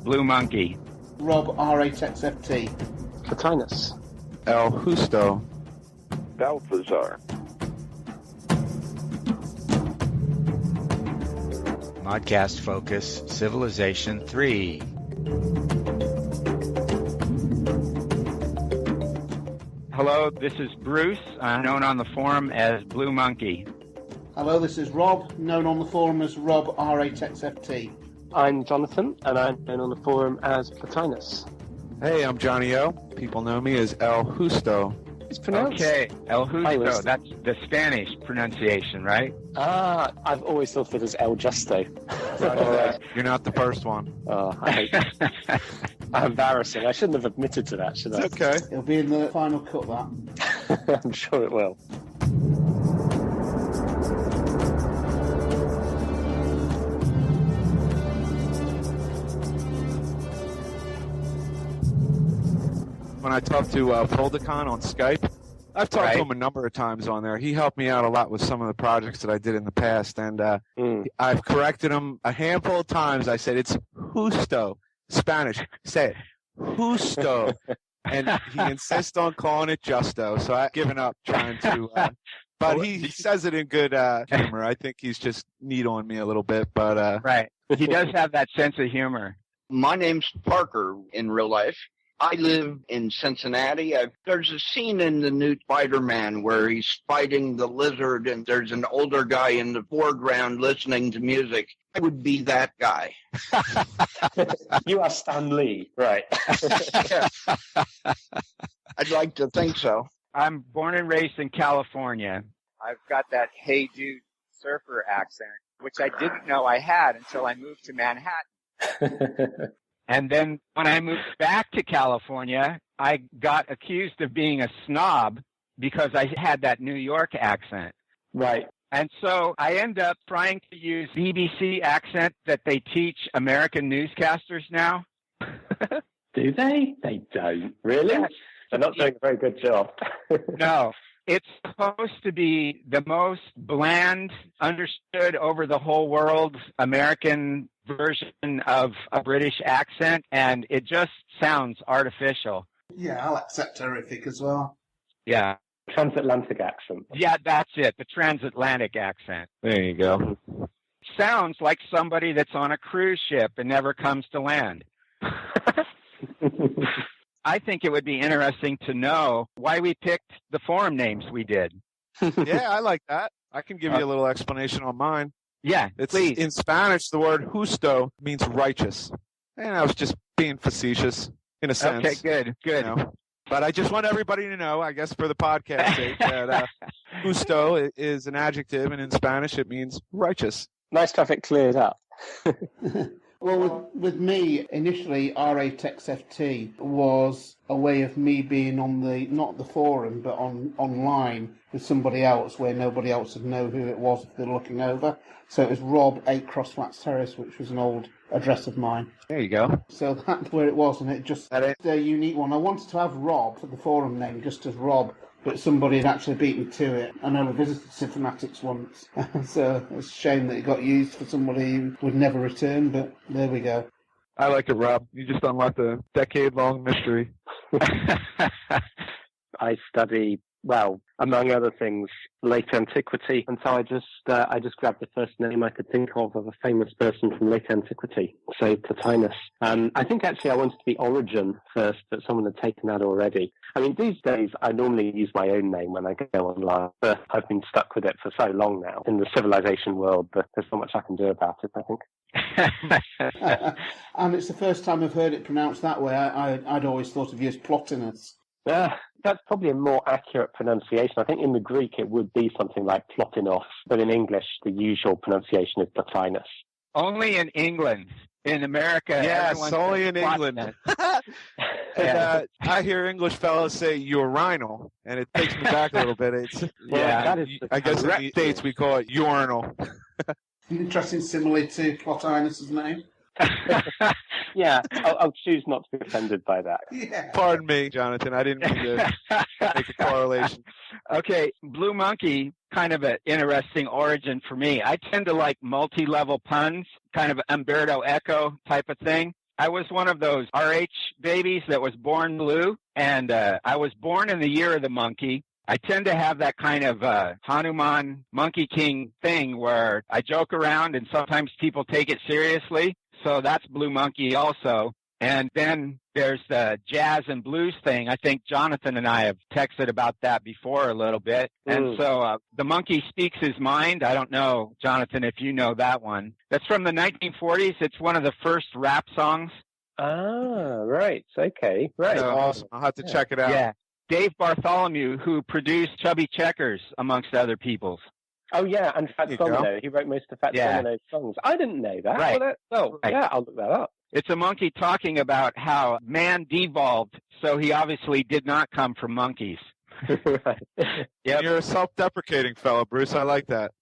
Blue Monkey. Rob, R8XFT. Plotinus. El Justo. Balthazar. ModCast Focus, Civilization 3. Hello, this is Bruce. I'm known on the forum as Blue Monkey. Hello, this is Rob, known on the forum as Rob, R8XFT. I'm Jonathan, and I'm known on the forum as Plotinus. Hey, I'm Johnny O. People know me as El Justo. It's pronounced. Okay, El Justo. was- That's the Spanish pronunciation, right? I've always thought of it as El Justo. You're not the first one. Oh, I hate How embarrassing. I shouldn't have admitted to that, should I? It's okay. It'll be in the final cut, that. I'm sure it will. When I talked to Foldicon on Skype, I've talked to him a number of times on there. He helped me out a lot with some of the projects that I did in the past, and I've corrected him a handful of times. I said, it's Justo, Spanish. Say it, Justo. And he insists on calling it Justo, so I've given up trying to... but he says it in good humor. I think he's just neat on me a little bit, but... Right. He does have that sense of humor. My name's Parker in real life. I live in Cincinnati. There's a scene in the new Spider-Man where he's fighting the lizard and there's an older guy in the foreground listening to music. I would be that guy. You are Stan Lee, right? Yeah. I'd like to think so. I'm born and raised in California. I've got that Hey Jude surfer accent, which I didn't know I had until I moved to Manhattan. And then when I moved back to California, I got accused of being a snob because I had that New York accent. Right. And so I end up trying to use BBC accent that they teach American newscasters now. Do they? They don't. Really? Yes. They're not doing a very good job. No. It's supposed to be the most bland, understood over the whole world American version of a British accent, and it just sounds artificial. Yeah, I'll accept terrific as well. Yeah. Transatlantic accent. Yeah, that's it, the transatlantic accent. There you go. Sounds like somebody that's on a cruise ship and never comes to land. I think it would be interesting to know why we picked the forum names we did. Yeah, I like that. I can give you a little explanation on mine. Yeah, please. In Spanish, the word justo means righteous. And I was just being facetious, in a sense. Okay, good. You know. But I just want everybody to know, I guess for the podcast sake, that justo is an adjective, and in Spanish it means righteous. Nice to have it cleared up. Well, with me, initially, R8XFT was a way of me being on not the forum, but online with somebody else where nobody else would know who it was if they're looking over. So it was Rob 8 Cross Flats Terrace, which was an old address of mine. There you go. So that's where it was, and it just a unique one. I wanted to have Rob for the forum name, just as Rob, but somebody had actually beat me to it. I know I visited Symphonatics once, so it's a shame that it got used for somebody who would never return, but there we go. I like it, Rob. You just unlocked a decade-long mystery. I study, well, among other things, late antiquity, and so I just grabbed the first name I could think of a famous person from late antiquity, so Plotinus. I think actually I wanted to be Origin first, but someone had taken that already. I mean, these days I normally use my own name when I go online, but I've been stuck with it for so long now in the civilization world that there's not much I can do about it, I think. And it's the first time I've heard it pronounced that way. I'd always thought of you as Plotinus. That's probably a more accurate pronunciation. I think in the Greek it would be something like Plotinos, but in English the usual pronunciation is Plotinus. Only in England. In America, yes, only in England. And, I hear English fellows say urinal, and it takes me back a little bit. I guess in the States we call it urinal. Interesting simile to Plotinus' name. Yeah, I'll choose not to be offended by that. Yeah. Pardon me, Jonathan. I didn't mean to make a correlation. Okay, Blue Monkey, kind of an interesting origin for me. I tend to like multi-level puns, kind of Umberto Eco type of thing. I was one of those RH babies that was born blue, and I was born in the year of the monkey. I tend to have that kind of Hanuman Monkey King thing where I joke around and sometimes people take it seriously. So that's Blue Monkey also. And then there's the jazz and blues thing. I think Jonathan and I have texted about that before a little bit. And so The Monkey Speaks His Mind. I don't know, Jonathan, if you know that one. That's from the 1940s. It's one of the first rap songs. Ah, right. Okay. Right. That's awesome. I'll have to check it out. Yeah. Dave Bartholomew, who produced Chubby Checkers, amongst other people's. Oh, yeah, and Fats Domino. He wrote most of Fats Domino's songs. I didn't know that. Right. Right. Yeah, I'll look that up. It's a monkey talking about how man devolved, so he obviously did not come from monkeys. Right. Yep. You're a self-deprecating fellow, Bruce. I like that.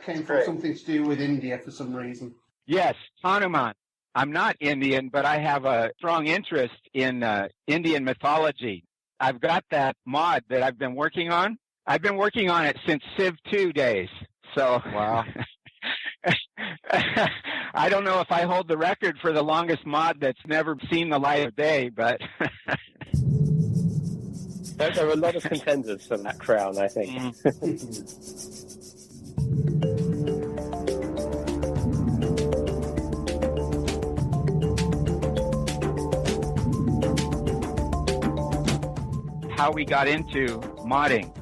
Came from something to do with India for some reason. Yes, Hanuman. I'm not Indian, but I have a strong interest in Indian mythology. I've got that mod that I've been working on. I've been working on it since Civ 2 days. So wow. I don't know if I hold the record for the longest mod that's never seen the light of day, but there are a lot of contenders for that crown, I think. How we got into modding.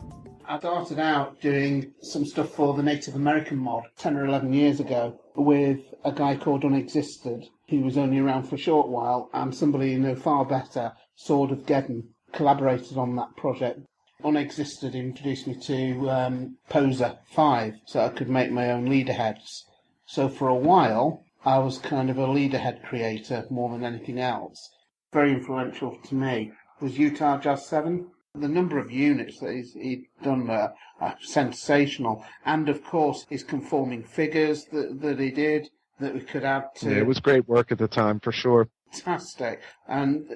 I started out doing some stuff for the Native American mod 10 or 11 years ago with a guy called Unexisted. He was only around for a short while, and somebody you know far better, Sword of Geddon, collaborated on that project. Unexisted introduced me to Poser 5, so I could make my own leader heads. So for a while, I was kind of a leader head creator more than anything else. Very influential to me was Utah Jazz 7. The number of units that he'd done are sensational. And, of course, his conforming figures that he did that we could add to. Yeah, it was great work at the time, for sure. Fantastic. And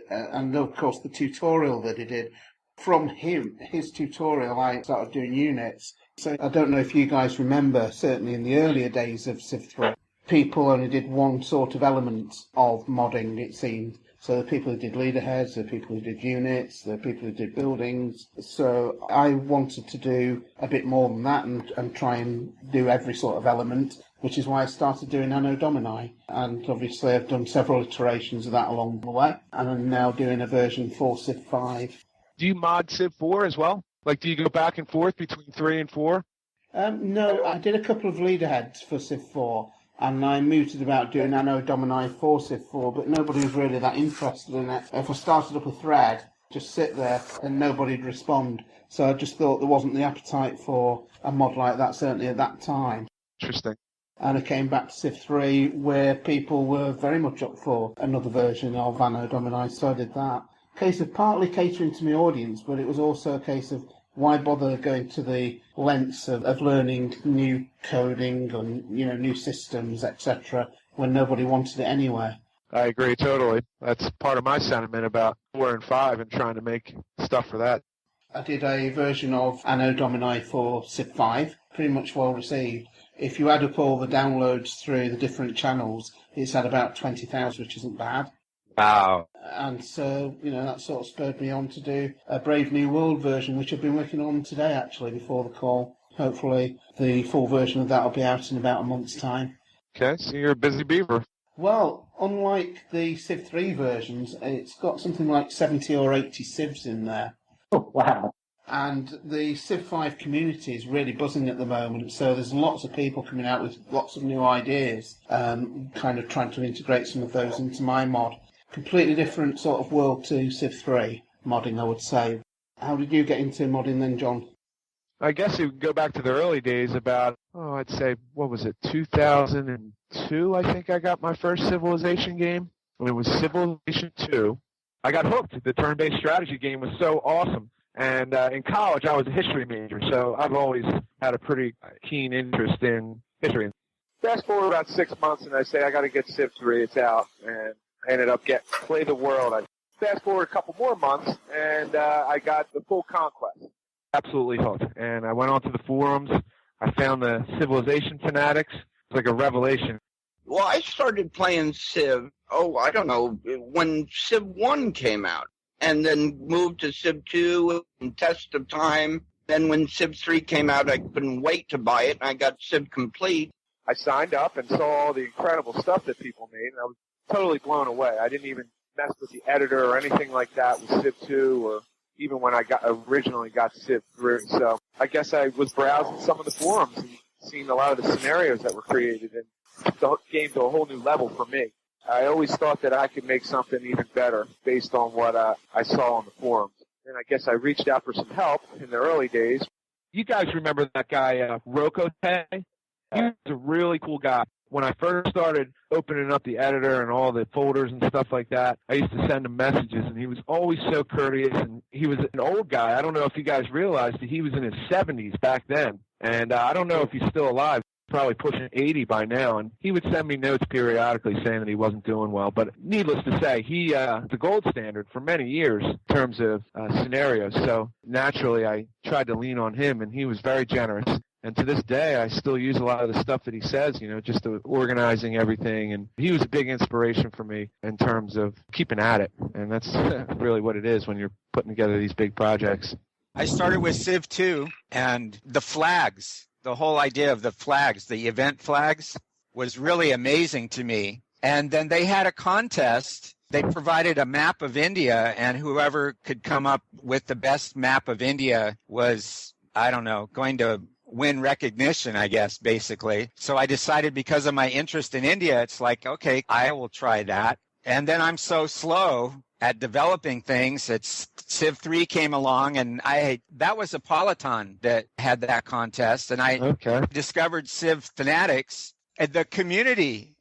of course, the tutorial that he did. From his tutorial, I started doing units. So I don't know if you guys remember, certainly in the earlier days of Civ 3, people only did one sort of element of modding, it seemed. So the people who did leader heads, the people who did units, the people who did buildings. So I wanted to do a bit more than that and try and do every sort of element, which is why I started doing Anno Domini. And obviously I've done several iterations of that along the way. And I'm now doing a version for Civ 5. Do you mod Civ 4 as well? Like, do you go back and forth between 3 and 4? No, I did a couple of leader heads for Civ 4. And I mooted about doing Anno Domini for Civ 4, but nobody was really that interested in it. If I started up a thread, just sit there and nobody'd respond. So I just thought there wasn't the appetite for a mod like that, certainly at that time. Interesting. And I came back to Civ 3, where people were very much up for another version of Anno Domini, so I did that. Case of partly catering to my audience, but it was also a case of why bother going to the lengths of learning new coding and new systems, etc., when nobody wanted it anyway? I agree totally. That's part of my sentiment about 4 and 5 and trying to make stuff for that. I did a version of Anno Domini for Civ 5, pretty much well received. If you add up all the downloads through the different channels, it's had about 20,000, which isn't bad. Wow. And so, that sort of spurred me on to do a Brave New World version, which I've been working on today, actually, before the call. Hopefully the full version of that will be out in about a month's time. Okay, so you're a busy beaver. Well, unlike the Civ 3 versions, it's got something like 70 or 80 Civs in there. Oh, wow. And the Civ 5 community is really buzzing at the moment, so there's lots of people coming out with lots of new ideas, kind of trying to integrate some of those into my mod. Completely different sort of world to Civ 3 modding, I would say. How did you get into modding then, John? I guess you go back to the early days about, I'd say, 2002, I think I got my first Civilization game. And it was Civilization 2. I got hooked. The turn-based strategy game was so awesome. And in college, I was a history major, so I've always had a pretty keen interest in history. Fast forward about 6 months, and I say, I got to get Civ 3. It's out. And I ended up Play the World. I fast forward a couple more months, and I got the full Conquest. Absolutely hooked. And I went onto the forums. I found the Civilization fanatics. It was like a revelation. Well, I started playing Civ, I don't know, when Civ 1 came out, and then moved to Civ 2 and Test of Time. Then when Civ 3 came out, I couldn't wait to buy it, and I got Civ Complete. I signed up and saw all the incredible stuff that people made, and I was totally blown away. I didn't even mess with the editor or anything like that with Civ 2, or even when I originally got Civ 3. So I guess I was browsing some of the forums and seeing a lot of the scenarios that were created, and the game to a whole new level for me. I always thought that I could make something even better based on what I saw on the forums. And I guess I reached out for some help in the early days. You guys remember that guy, Rokote? He was a really cool guy. When I first started opening up the editor and all the folders and stuff like that, I used to send him messages, and he was always so courteous. And he was an old guy. I don't know if you guys realized that he was in his 70s back then. And I don't know if he's still alive. Probably pushing 80 by now, and he would send me notes periodically saying that he wasn't doing well. But needless to say, he the gold standard for many years in terms of scenarios. So naturally, I tried to lean on him, and he was very generous. And to this day, I still use a lot of the stuff that he says, just the organizing everything. And he was a big inspiration for me in terms of keeping at it. And that's really what it is when you're putting together these big projects. I started with Civ 2 and the flags. The whole idea of the flags, the event flags, was really amazing to me. And then they had a contest. They provided a map of India, and whoever could come up with the best map of India was, going to win recognition, I guess, basically. So I decided, because of my interest in India, it's like, okay, I will try that. And then I'm so slow at developing things. It's Civ 3 came along, and that was a Peloton that had that contest, and I discovered Civ Fanatics. And the community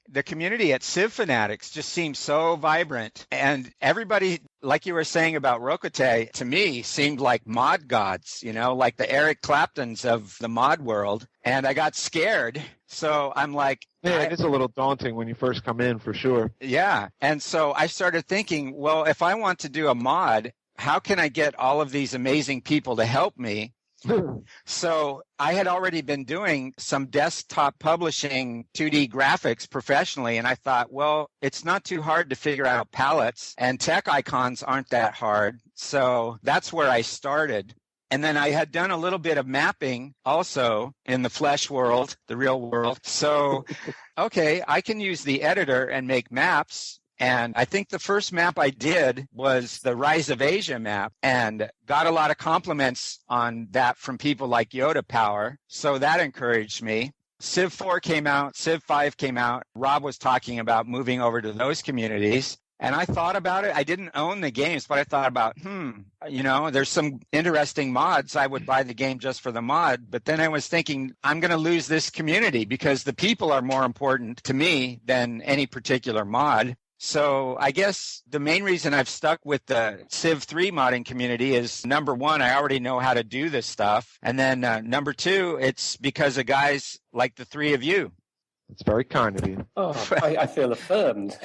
at Civ Fanatics just seemed so vibrant, and everybody, like you were saying about Rokote, to me seemed like mod gods, like the Eric Claptons of the mod world. And I got scared. So I'm like... Yeah, it is a little daunting when you first come in, for sure. Yeah. And so I started thinking, well, if I want to do a mod, how can I get all of these amazing people to help me? So I had already been doing some desktop publishing 2D graphics professionally, and I thought, well, it's not too hard to figure out palettes, and tech icons aren't that hard. So that's where I started. And then I had done a little bit of mapping also in the flesh world, the real world. So, okay, I can use the editor and make maps. And I think the first map I did was the Rise of Asia map, and got a lot of compliments on that from people like Yoda Power. So that encouraged me. Civ 4 came out, Civ 5 came out. Rob was talking about moving over to those communities. And I thought about it. I didn't own the games, but I thought about, there's some interesting mods. I would buy the game just for the mod. But then I was thinking, I'm going to lose this community because the people are more important to me than any particular mod. So I guess the main reason I've stuck with the Civ 3 modding community is, number one, I already know how to do this stuff. And then number two, it's because of guys like the three of you. It's very kind of you. Oh, I feel affirmed.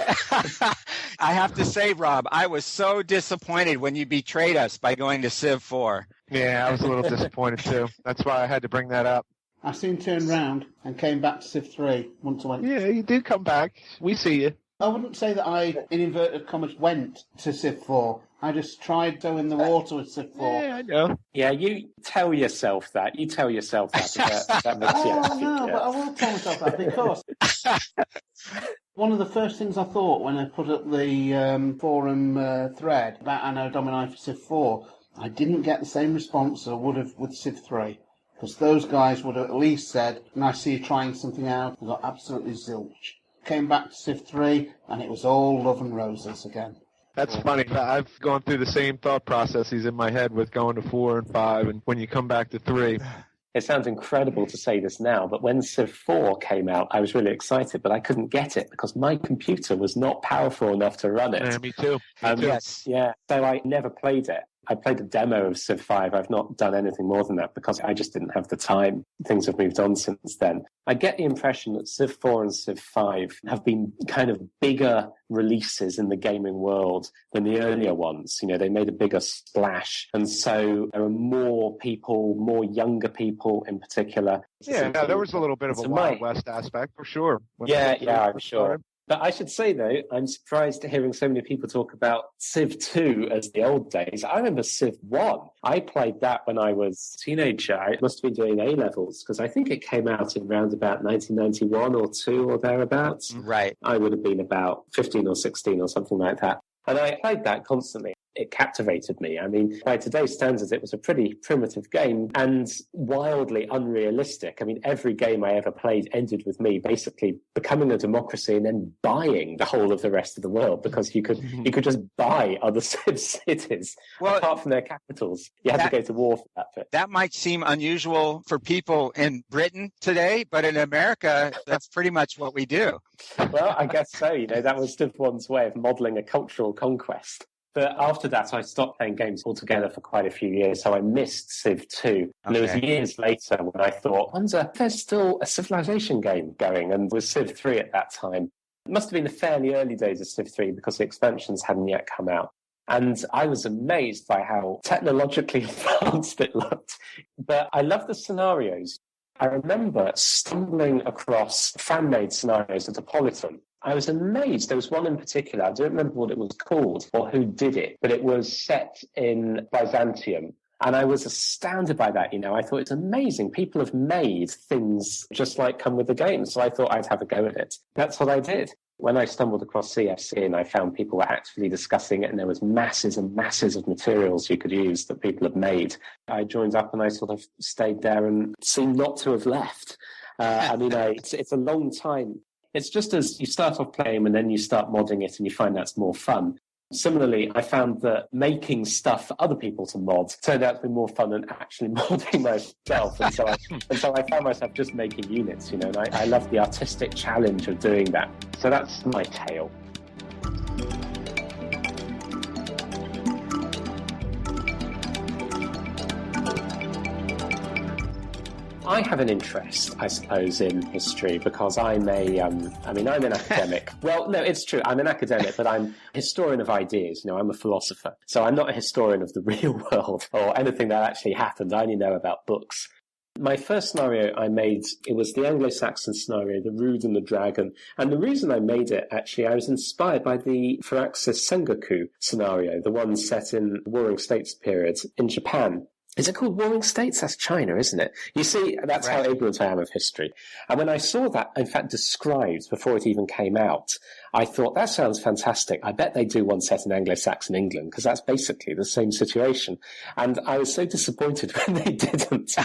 I have to say, Rob, I was so disappointed when you betrayed us by going to Civ 4. Yeah, I was a little disappointed too. That's why I had to bring that up. I soon turned round and came back to Civ 3 once I went. Yeah, you did come back. We see you. I wouldn't say that I, in inverted commas, went to Civ 4. I just tried to in the water with Civ 4. Yeah, I know. Yeah, you tell yourself that. You tell yourself that. That makes but I will tell myself that because one of the first things I thought when I put up the forum thread about Anno Domini for Civ 4, I didn't get the same response I would have with Civ 3. Because those guys would have at least said, and I see you trying something out, I got absolutely zilch. Came back to Civ 3, and it was all love and roses again. That's funny. I've gone through the same thought processes in my head with going to 4 and 5, and when you come back to 3. It sounds incredible to say this now, but when Civ 4 came out, I was really excited, but I couldn't get it because my computer was not powerful enough to run it. Yeah, me too. Yes. Yeah, so I never played it. I played a demo of Civ 5. I've not done anything more than that because I just didn't have the time. Things have moved on since then. I get the impression that Civ 4 and Civ 5 have been kind of bigger releases in the gaming world than the earlier ones. You know, they made a bigger splash. And so there are more people, more younger people in particular. Yeah, there was a little bit of a Wild West aspect for sure. Yeah, I'm sure. But I should say, though, I'm surprised hearing so many people talk about Civ 2 as the old days. I remember Civ 1. I played that when I was a teenager. I must have been doing A-levels, because I think it came out in around about 1991 or 2 or thereabouts. Right. I would have been about 15 or 16 or something like that. And I played that constantly. It captivated me. I mean, by today's standards, it was a pretty primitive game and wildly unrealistic. I mean, every game I ever played ended with me basically becoming a democracy and then buying the whole of the rest of the world, because you could just buy other cities, apart from their capitals. You had to go to war for that bit. That might seem unusual for people in Britain today, but in America, that's pretty much what we do. Well, I guess so. You know, that was Civ 1's way of modeling a cultural conquest. But after that, I stopped playing games altogether for quite a few years, so I missed Civ 2. And it was years later when I thought, wonder, there's still a Civilization game going, and was Civ 3 at that time. It must have been the fairly early days of Civ 3 because the expansions hadn't yet come out. And I was amazed by how technologically advanced it looked. But I love the scenarios. I remember stumbling across fan-made scenarios at a Polyton. I was amazed. There was one in particular, I don't remember what it was called or who did it, but it was set in Byzantium. And I was astounded by that, you know. I thought it's amazing. People have made things just like come with the game. So I thought I'd have a go at it. That's what I did. When I stumbled across CFC and I found people were actively discussing it and there was masses and masses of materials you could use that people had made, I joined up and I sort of stayed there and seemed not to have left. I mean, it's a long time. It's just as you start off playing and then you start modding it and you find that's more fun. Similarly, I found that making stuff for other people to mod turned out to be more fun than actually modding myself. And so I found myself just making units, you know, and I love the artistic challenge of doing that. So that's my tale. I have an interest, I suppose, in history because I'm an academic. Well, no, it's true. I'm an academic, but I'm a historian of ideas. You know, I'm a philosopher. So I'm not a historian of the real world or anything that actually happened. I only know about books. My first scenario I made, it was the Anglo-Saxon scenario, the Rood and the Dragon. And the reason I made it, actually, I was inspired by the Firaxis Sengoku scenario, the one set in the Warring States period in Japan. Is it called Warring States? That's China, isn't it? You see, that's right. How ignorant I am of history. And when I saw that, in fact, described before it even came out, I thought, that sounds fantastic. I bet they do one set in Anglo-Saxon England, because that's basically the same situation. And I was so disappointed when they didn't.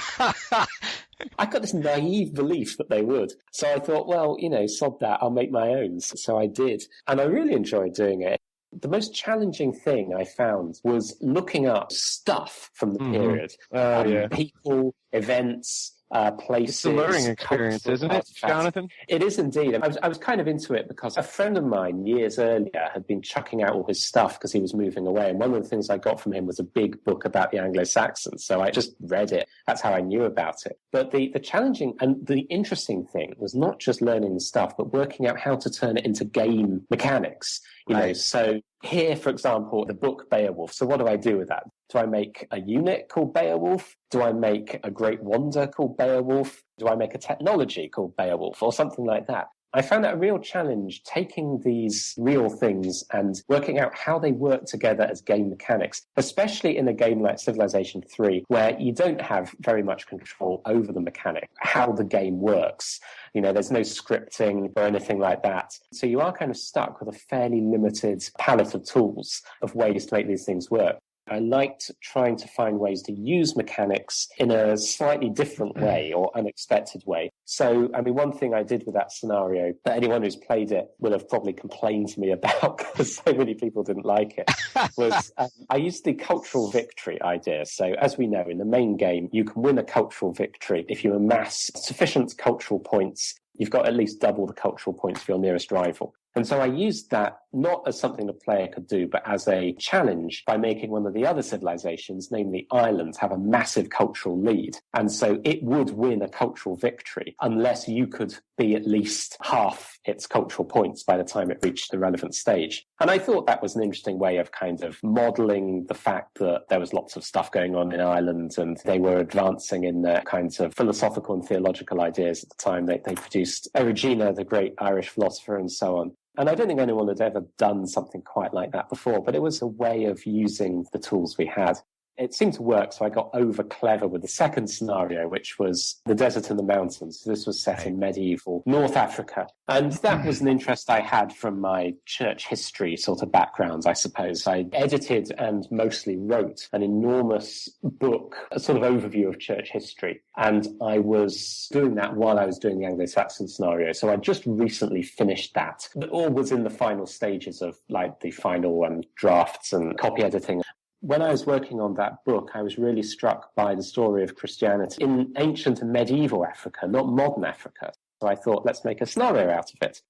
I got this naive belief that they would. So I thought, well, you know, sod that, I'll make my own. So I did. And I really enjoyed doing it. The most challenging thing I found was looking up stuff from the period. People, events, places. It's a learning experience, isn't it, Jonathan? It is indeed. I was kind of into it because a friend of mine years earlier had been chucking out all his stuff because he was moving away. And one of the things I got from him was a big book about the Anglo-Saxons. So I just read it. That's how I knew about it. But the challenging and the interesting thing was not just learning the stuff, but working out how to turn it into game mechanics. You know, so here, for example, the book Beowulf. So what do I do with that? Do I make a unit called Beowulf? Do I make a great wonder called Beowulf? Do I make a technology called Beowulf or something like that? I found that a real challenge, taking these real things and working out how they work together as game mechanics, especially in a game like Civilization 3, where you don't have very much control over the mechanic, how the game works. You know, there's no scripting or anything like that. So you are kind of stuck with a fairly limited palette of tools of ways to make these things work. I liked trying to find ways to use mechanics in a slightly different way or unexpected way. So, I mean, one thing I did with that scenario that anyone who's played it will have probably complained to me about because so many people didn't like it was I used the cultural victory idea. So, as we know, in the main game, you can win a cultural victory if you amass sufficient cultural points. You've got at least double the cultural points for your nearest rival. And so I used that not as something the player could do, but as a challenge by making one of the other civilizations, namely Ireland, have a massive cultural lead. And so it would win a cultural victory unless you could be at least half its cultural points by the time it reached the relevant stage. And I thought that was an interesting way of kind of modelling the fact that there was lots of stuff going on in Ireland and they were advancing in their kinds of philosophical and theological ideas at the time. They produced Erigena, the great Irish philosopher, and so on. And I don't think anyone had ever done something quite like that before, but it was a way of using the tools we had. It seemed to work, so I got over clever with the second scenario, which was the desert and the mountains. So this was set in medieval North Africa. And that was an interest I had from my church history sort of background, I suppose. I edited and mostly wrote an enormous book, a sort of overview of church history. And I was doing that while I was doing the Anglo-Saxon scenario. So I just recently finished that. It all was in the final stages of like the final drafts and copy editing. When I was working on that book, I was really struck by the story of Christianity in ancient and medieval Africa, not modern Africa. So I thought, let's make a scenario out of it.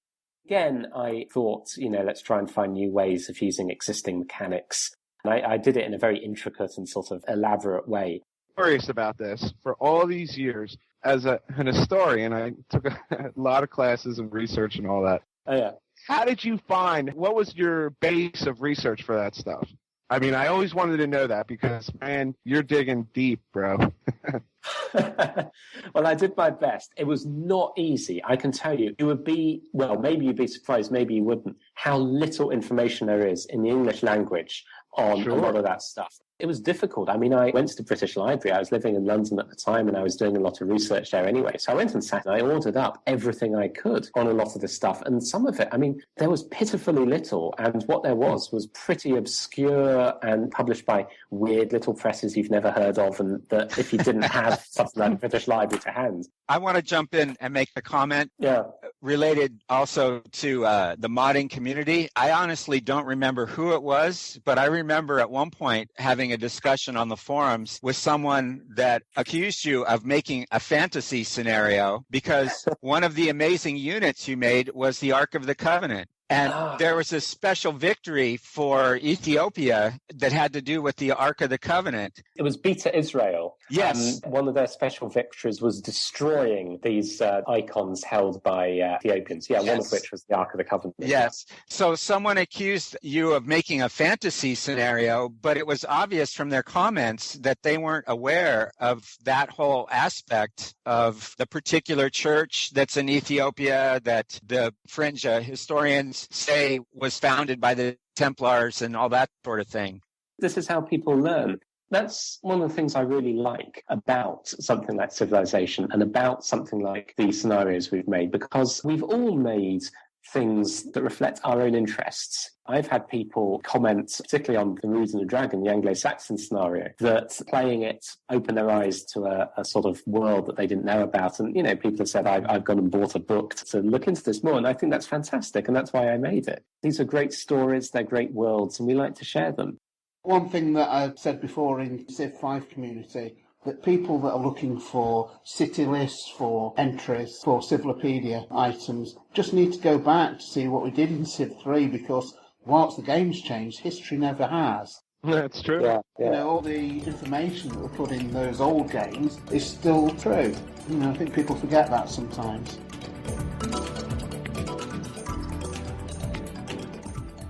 Again, I thought, let's try and find new ways of using existing mechanics. And I did it in a very intricate and sort of elaborate way. Curious about this. For all these years, as an historian, I took a lot of classes and research and all that. Oh, yeah. How did you find, what was your base of research for that stuff? I mean, I always wanted to know that because, man, you're digging deep, bro. Well, I did my best. It was not easy. I can tell you, it would be, well, maybe you'd be surprised, maybe you wouldn't, how little information there is in the English language on a lot of that stuff. It was difficult. I mean, I went to the British Library. I was living in London at the time and I was doing a lot of research there anyway. So I went and sat and I ordered up everything I could on a lot of this stuff. And some of it, I mean, there was pitifully little. And what there was pretty obscure and published by weird little presses you've never heard of. And that if you didn't have something like the British Library to hand. I want to jump in and make a comment related also to the modding community. I honestly don't remember who it was, but I remember at one point having a discussion on the forums with someone that accused you of making a fantasy scenario because one of the amazing units you made was the Ark of the Covenant. And there was a special victory for Ethiopia that had to do with the Ark of the Covenant. It was Beta Israel. Yes. One of their special victories was destroying these icons held by Ethiopians. Yeah, yes. One of which was the Ark of the Covenant. Yes. So someone accused you of making a fantasy scenario, but it was obvious from their comments that they weren't aware of that whole aspect of the particular church that's in Ethiopia that the fringe historians say was founded by the Templars and all that sort of thing. This is how people learn. That's one of the things I really like about something like Civilization and about something like these scenarios we've made, because we've all made things that reflect our own interests. I've had people comment, particularly on The Rood and the Dragon, the Anglo-Saxon scenario, that playing it opened their eyes to a sort of world that they didn't know about. And, people have said, I've gone and bought a book to look into this more. And I think that's fantastic. And that's why I made it. These are great stories. They're great worlds. And we like to share them. One thing that I've said before in Civ 5 community, that people that are looking for city lists, for entries, for Civilopedia items, just need to go back to see what we did in Civ 3, because whilst the game's changed, history never has. That's true. Yeah. All the information that were put in those old games is still true. I think people forget that sometimes.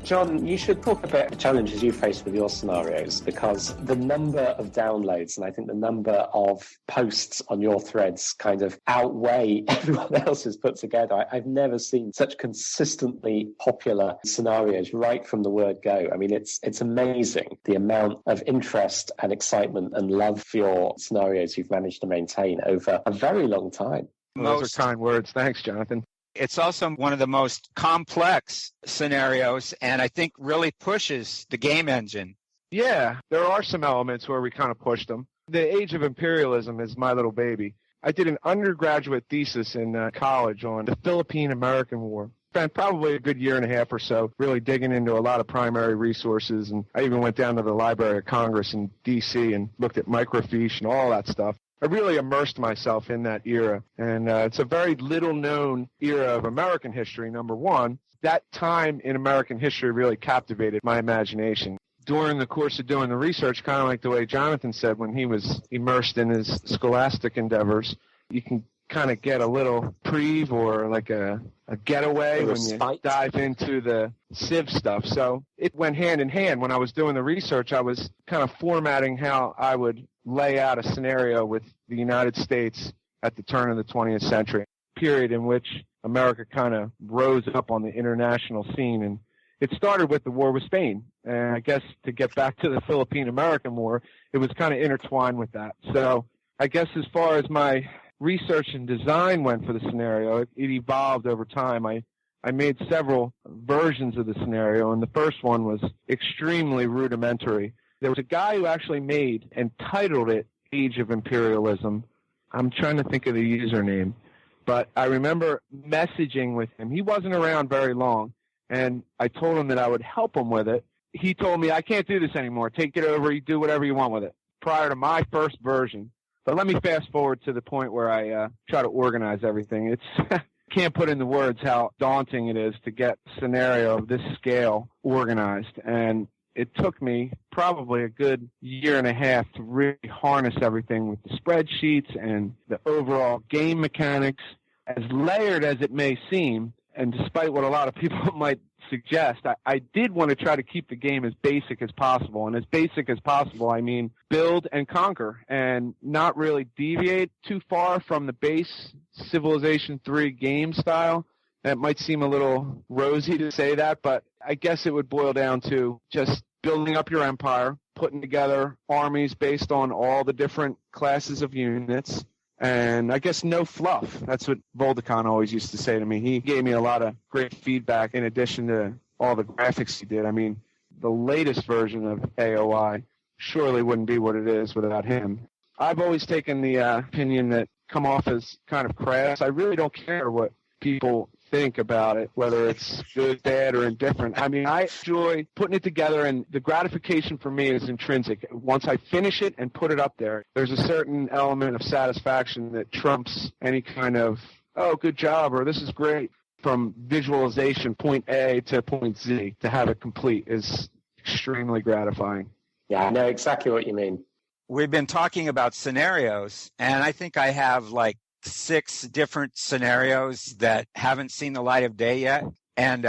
John, you should talk about the challenges you face with your scenarios, because the number of downloads and I think the number of posts on your threads kind of outweigh everyone else's put together. I've never seen such consistently popular scenarios right from the word go. I mean, it's amazing the amount of interest and excitement and love for your scenarios you've managed to maintain over a very long time. Those are kind words. Thanks, Jonathan. It's also one of the most complex scenarios, and I think really pushes the game engine. Yeah, there are some elements where we kind of pushed them. The Age of Imperialism is my little baby. I did an undergraduate thesis in college on the Philippine-American War. Spent probably a good year and a half or so really digging into a lot of primary resources, and I even went down to the Library of Congress in D.C. and looked at microfiche and all that stuff. I really immersed myself in that era. And it's a very little-known era of American history, number one. That time in American history really captivated my imagination. During the course of doing the research, kind of like the way Jonathan said when he was immersed in his scholastic endeavors, you can kind of get a little preview or like a getaway when you dive into the Civ stuff. So it went hand in hand. When I was doing the research, I was kind of formatting how I would lay out a scenario with the United States at the turn of the 20th century, a period in which America kind of rose up on the international scene. And it started with the war with Spain. And I guess to get back to the Philippine-American War, it was kind of intertwined with that. So I guess as far as my research and design went for the scenario, it evolved over time. I made several versions of the scenario, and the first one was extremely rudimentary. There was a guy who actually made and titled it Age of Imperialism. I'm trying to think of the username, but I remember messaging with him. He wasn't around very long, and I told him that I would help him with it. He told me, I can't do this anymore. Take it over. You do whatever you want with it, prior to my first version. But let me fast forward to the point where I try to organize everything. It's can't put into words how daunting it is to get a scenario of this scale organized. And it took me probably a good year and a half to really harness everything with the spreadsheets and the overall game mechanics. As layered as it may seem, and despite what a lot of people might suggest, I did want to try to keep the game as basic as possible. And as basic as possible, I mean build and conquer and not really deviate too far from the base Civilization 3 game style. That might seem a little rosy to say that, but I guess it would boil down to just building up your empire, putting together armies based on all the different classes of units, and I guess no fluff. That's what Voldemort always used to say to me. He gave me a lot of great feedback in addition to all the graphics he did. I mean, the latest version of AOI surely wouldn't be what it is without him. I've always taken the opinion that come off as kind of crass. I really don't care what people think about it, whether it's good, bad, or indifferent. I mean, I enjoy putting it together, and the gratification for me is intrinsic. Once I finish it and put it up there, there's a certain element of satisfaction that trumps any kind of, oh, good job, or this is great. From visualization, point A to point Z, to have it complete is extremely gratifying. Yeah, I know exactly what you mean. We've been talking about scenarios, and I think I have like 6 different scenarios that haven't seen the light of day yet. And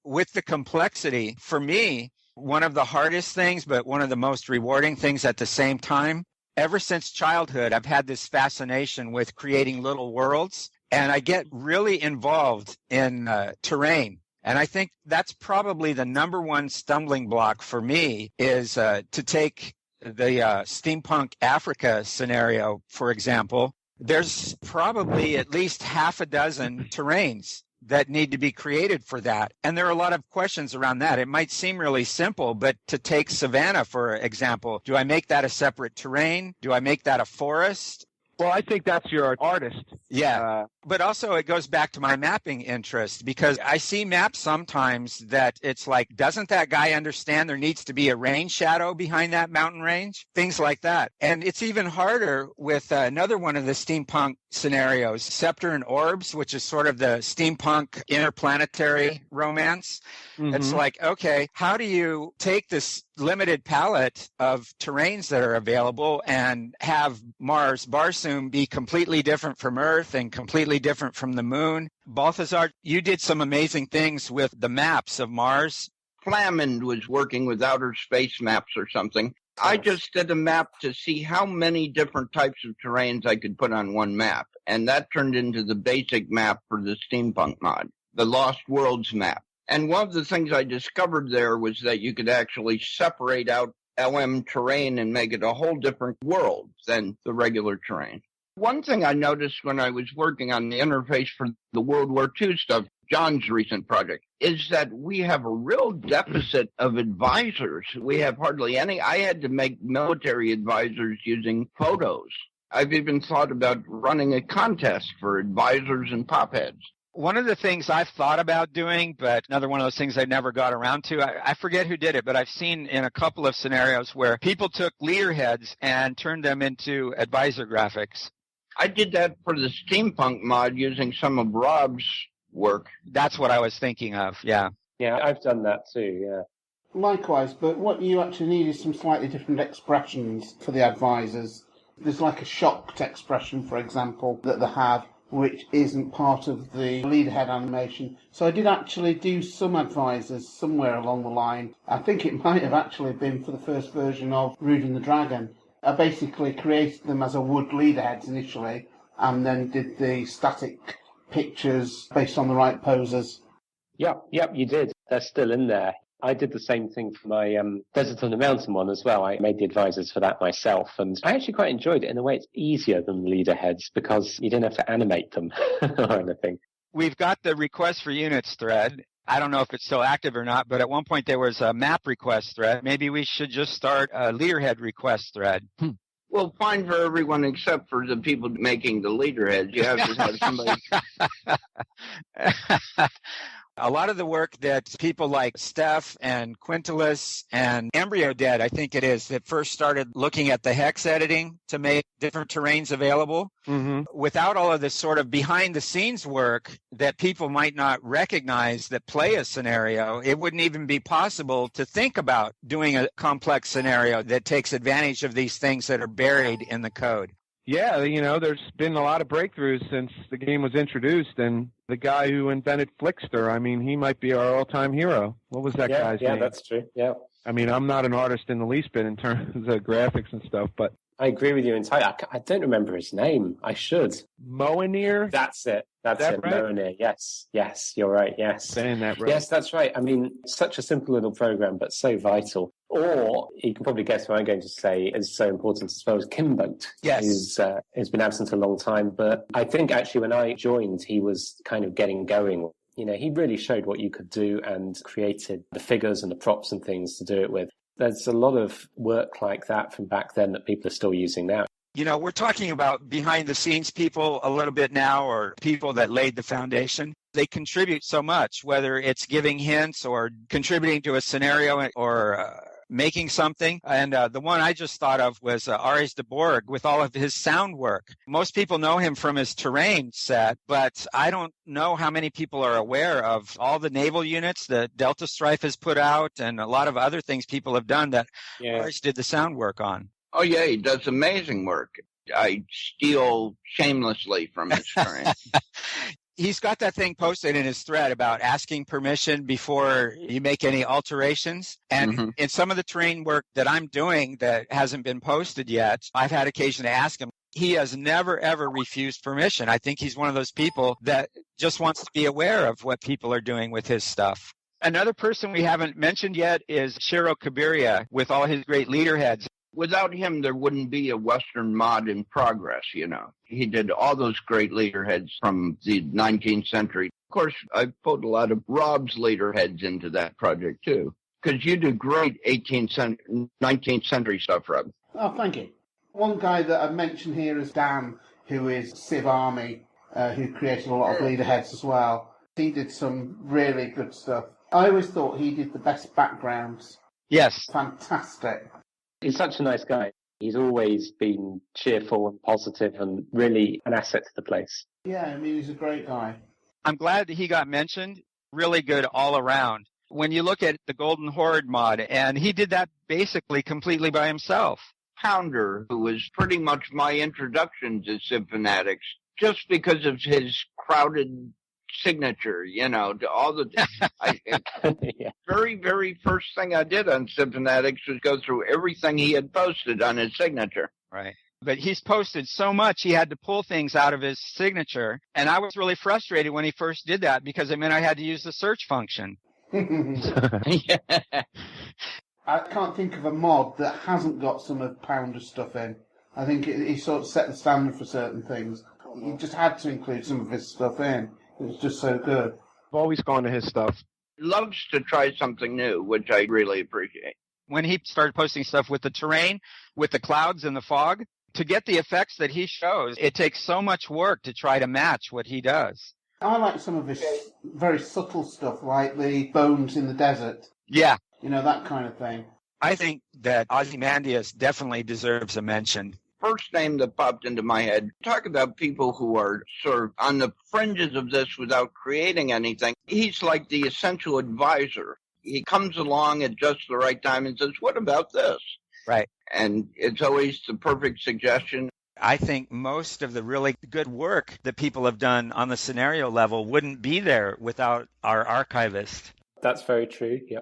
with the complexity, for me, one of the hardest things, but one of the most rewarding things at the same time, ever since childhood, I've had this fascination with creating little worlds, and I get really involved in terrain. And I think that's probably the number one stumbling block for me is to take the steampunk Africa scenario, for example. There's probably at least half a dozen terrains that need to be created for that. And there are a lot of questions around that. It might seem really simple, but to take Savannah, for example, do I make that a separate terrain? Do I make that a forest? Well, I think that's your artist. Yeah. But also it goes back to my mapping interest, because I see maps sometimes that it's like, doesn't that guy understand there needs to be a rain shadow behind that mountain range? Things like that. And it's even harder with another one of the steampunk scenarios, Scepter and Orbs, which is sort of the steampunk interplanetary romance. Mm-hmm. It's like, okay, how do you take this limited palette of terrains that are available and have Mars Barsoom be completely different from Earth and completely different from the moon? Balthazar, you did some amazing things with the maps of Mars. Flamand was working with outer space maps or something. I just did a map to see how many different types of terrains I could put on one map, and that turned into the basic map for the steampunk mod, the Lost Worlds map. And one of the things I discovered there was that you could actually separate out LM terrain and make it a whole different world than the regular terrain. One thing I noticed when I was working on the interface for the World War II stuff, John's recent project, is that we have a real deficit of advisors. We have hardly any. I had to make military advisors using photos. I've even thought about running a contest for advisors and pop heads. One of the things I've thought about doing, but another one of those things I never got around to, I forget who did it, but I've seen in a couple of scenarios where people took leader heads and turned them into advisor graphics. I did that for the steampunk mod using some of Rob's work. That's what I was thinking of, yeah. Yeah, I've done that too, yeah. Likewise, but what you actually need is some slightly different expressions for the advisors. There's like a shocked expression, for example, that they have, which isn't part of the leader head animation. So I did actually do some advisors somewhere along the line. I think it might have actually been for the first version of Rude and the Dragon. I basically created them as a wood leader heads initially, and then did the static pictures based on the right poses. Yep, you did. They're still in there. I did the same thing for my Desert on the Mountain one as well. I made the advisors for that myself, and I actually quite enjoyed it. In a way, it's easier than leader heads because you don't have to animate them or anything. We've got the request for units thread. I don't know if it's still active or not, but at one point there was a map request thread. Maybe we should just start a leaderhead request thread. Well, fine for everyone except for the people making the leader heads. You have to have somebody. A lot of the work that people like Steph and Quintilis and Embryo Dead, I think it is, that first started looking at the hex editing to make different terrains available. Mm-hmm. Without all of this sort of behind-the-scenes work that people might not recognize that play a scenario, it wouldn't even be possible to think about doing a complex scenario that takes advantage of these things that are buried in the code. Yeah, there's been a lot of breakthroughs since the game was introduced, and the guy who invented Flickster, I mean, he might be our all-time hero. What was that guy's name? Yeah, that's true, yeah. I mean, I'm not an artist in the least bit in terms of graphics and stuff, but... I agree with you entirely. I don't remember his name. I should. Moenir? That's it. That's it. Right? Moenir. Yes, you're right. Yes. Saying that right. Yes, that's right. I mean, such a simple little program, but so vital. Or you can probably guess what I'm going to say is so important as well as Kimboat. Yes. Who's been absent a long time. But I think actually when I joined, he was kind of getting going. He really showed what you could do and created the figures and the props and things to do it with. There's a lot of work like that from back then that people are still using now. We're talking about behind-the-scenes people a little bit now, or people that laid the foundation. They contribute so much, whether it's giving hints or contributing to a scenario or making something. And the one I just thought of was Ares de Borg with all of his sound work. Most people know him from his terrain set, but I don't know how many people are aware of all the naval units that Delta Strife has put out and a lot of other things people have done that Ares did the sound work on. Oh, yeah, he does amazing work. I steal shamelessly from his terrain. He's got that thing posted in his thread about asking permission before you make any alterations. And in some of the terrain work that I'm doing that hasn't been posted yet, I've had occasion to ask him. He has never, ever refused permission. I think he's one of those people that just wants to be aware of what people are doing with his stuff. Another person we haven't mentioned yet is Shiro Kabiria with all his great leader heads. Without him, there wouldn't be a Western mod in progress, He did all those great leaderheads from the 19th century. Of course, I put a lot of Rob's leaderheads into that project, too, because you do great 19th century stuff, Rob. Oh, thank you. One guy that I mentioned here is Dan, who is Civ Army, who created a lot of leaderheads as well. He did some really good stuff. I always thought he did the best backgrounds. Yes. Fantastic. He's such a nice guy. He's always been cheerful and positive and really an asset to the place. Yeah, I mean, he's a great guy. I'm glad that he got mentioned. Really good all around. When you look at the Golden Horde mod, and he did that basically completely by himself. Pounder, who was pretty much my introduction to Civ Fanatics, just because of his crowded signature, to all the very, very first thing I did on Civ Fanatics was go through everything he had posted on his signature. Right. But he's posted so much, he had to pull things out of his signature. And I was really frustrated when he first did that because it meant I had to use the search function. Yeah. I can't think of a mod that hasn't got some of Pounder's stuff in. I think he sort of set the standard for certain things. He just had to include some of his stuff in. It's just so good. I've always gone to his stuff. Loves to try something new, which I really appreciate. When he started posting stuff with the terrain, with the clouds and the fog, to get the effects that he shows, it takes so much work to try to match what he does. I like some of his very subtle stuff, like the bones in the desert. Yeah. That kind of thing. I think that Ozymandias definitely deserves a mention. First name that popped into my head, talk about people who are sort of on the fringes of this without creating anything. He's like the essential advisor. He comes along at just the right time and says, what about this? Right. And it's always the perfect suggestion. I think most of the really good work that people have done on the scenario level wouldn't be there without our archivist. That's very true, yeah.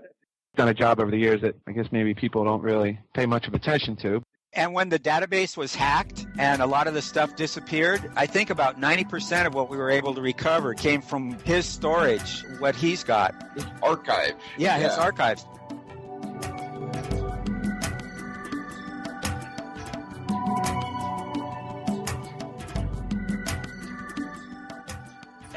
Done a job over the years that I guess maybe people don't really pay much of attention to. And when the database was hacked and a lot of the stuff disappeared, I think about 90% of what we were able to recover came from his storage, what he's got. His archive. Yeah, his archives.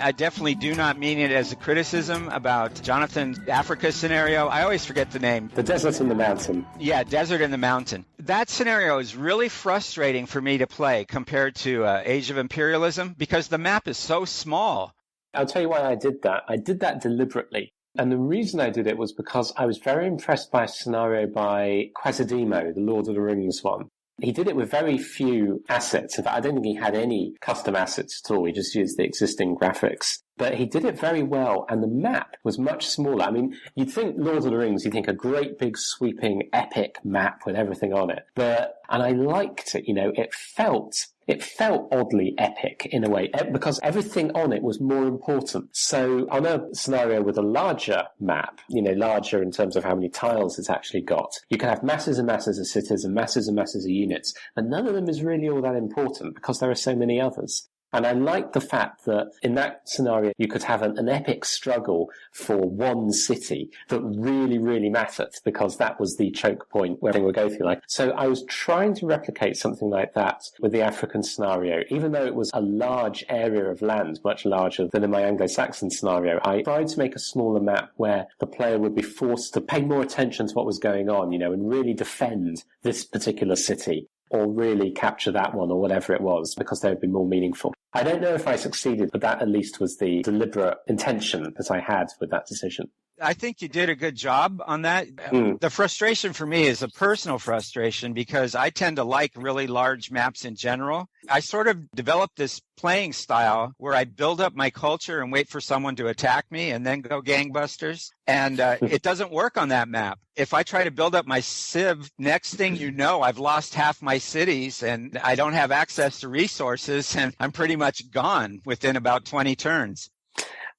I definitely do not mean it as a criticism about Jonathan's Africa scenario. I always forget the name. The Desert and the Mountain. Yeah, Desert and the Mountain. That scenario is really frustrating for me to play compared to Age of Imperialism because the map is so small. I'll tell you why I did that. I did that deliberately. And the reason I did it was because I was very impressed by a scenario by Quasimodo, the Lord of the Rings one. He did it with very few assets. In fact, I don't think he had any custom assets at all. He just used the existing graphics. But he did it very well, and the map was much smaller. I mean, you'd think Lord of the Rings, you'd think a great big sweeping epic map with everything on it. And I liked it, it felt oddly epic in a way, because everything on it was more important. So on a scenario with a larger map, larger in terms of how many tiles it's actually got, you can have masses and masses of cities and masses of units, but none of them is really all that important because there are so many others. And I like the fact that in that scenario, you could have an epic struggle for one city that really, really mattered because that was the choke point where they would go through. So I was trying to replicate something like that with the African scenario. Even though it was a large area of land, much larger than in my Anglo-Saxon scenario, I tried to make a smaller map where the player would be forced to pay more attention to what was going on, and really defend this particular city, or really capture that one, or whatever it was, because they would be more meaningful. I don't know if I succeeded, but that at least was the deliberate intention that I had with that decision. I think you did a good job on that. The frustration for me is a personal frustration because I tend to like really large maps in general. I sort of developed this playing style where I build up my culture and wait for someone to attack me and then go gangbusters. And it doesn't work on that map. If I try to build up my civ, next thing you know, I've lost half my cities and I don't have access to resources and I'm pretty much gone within about 20 turns.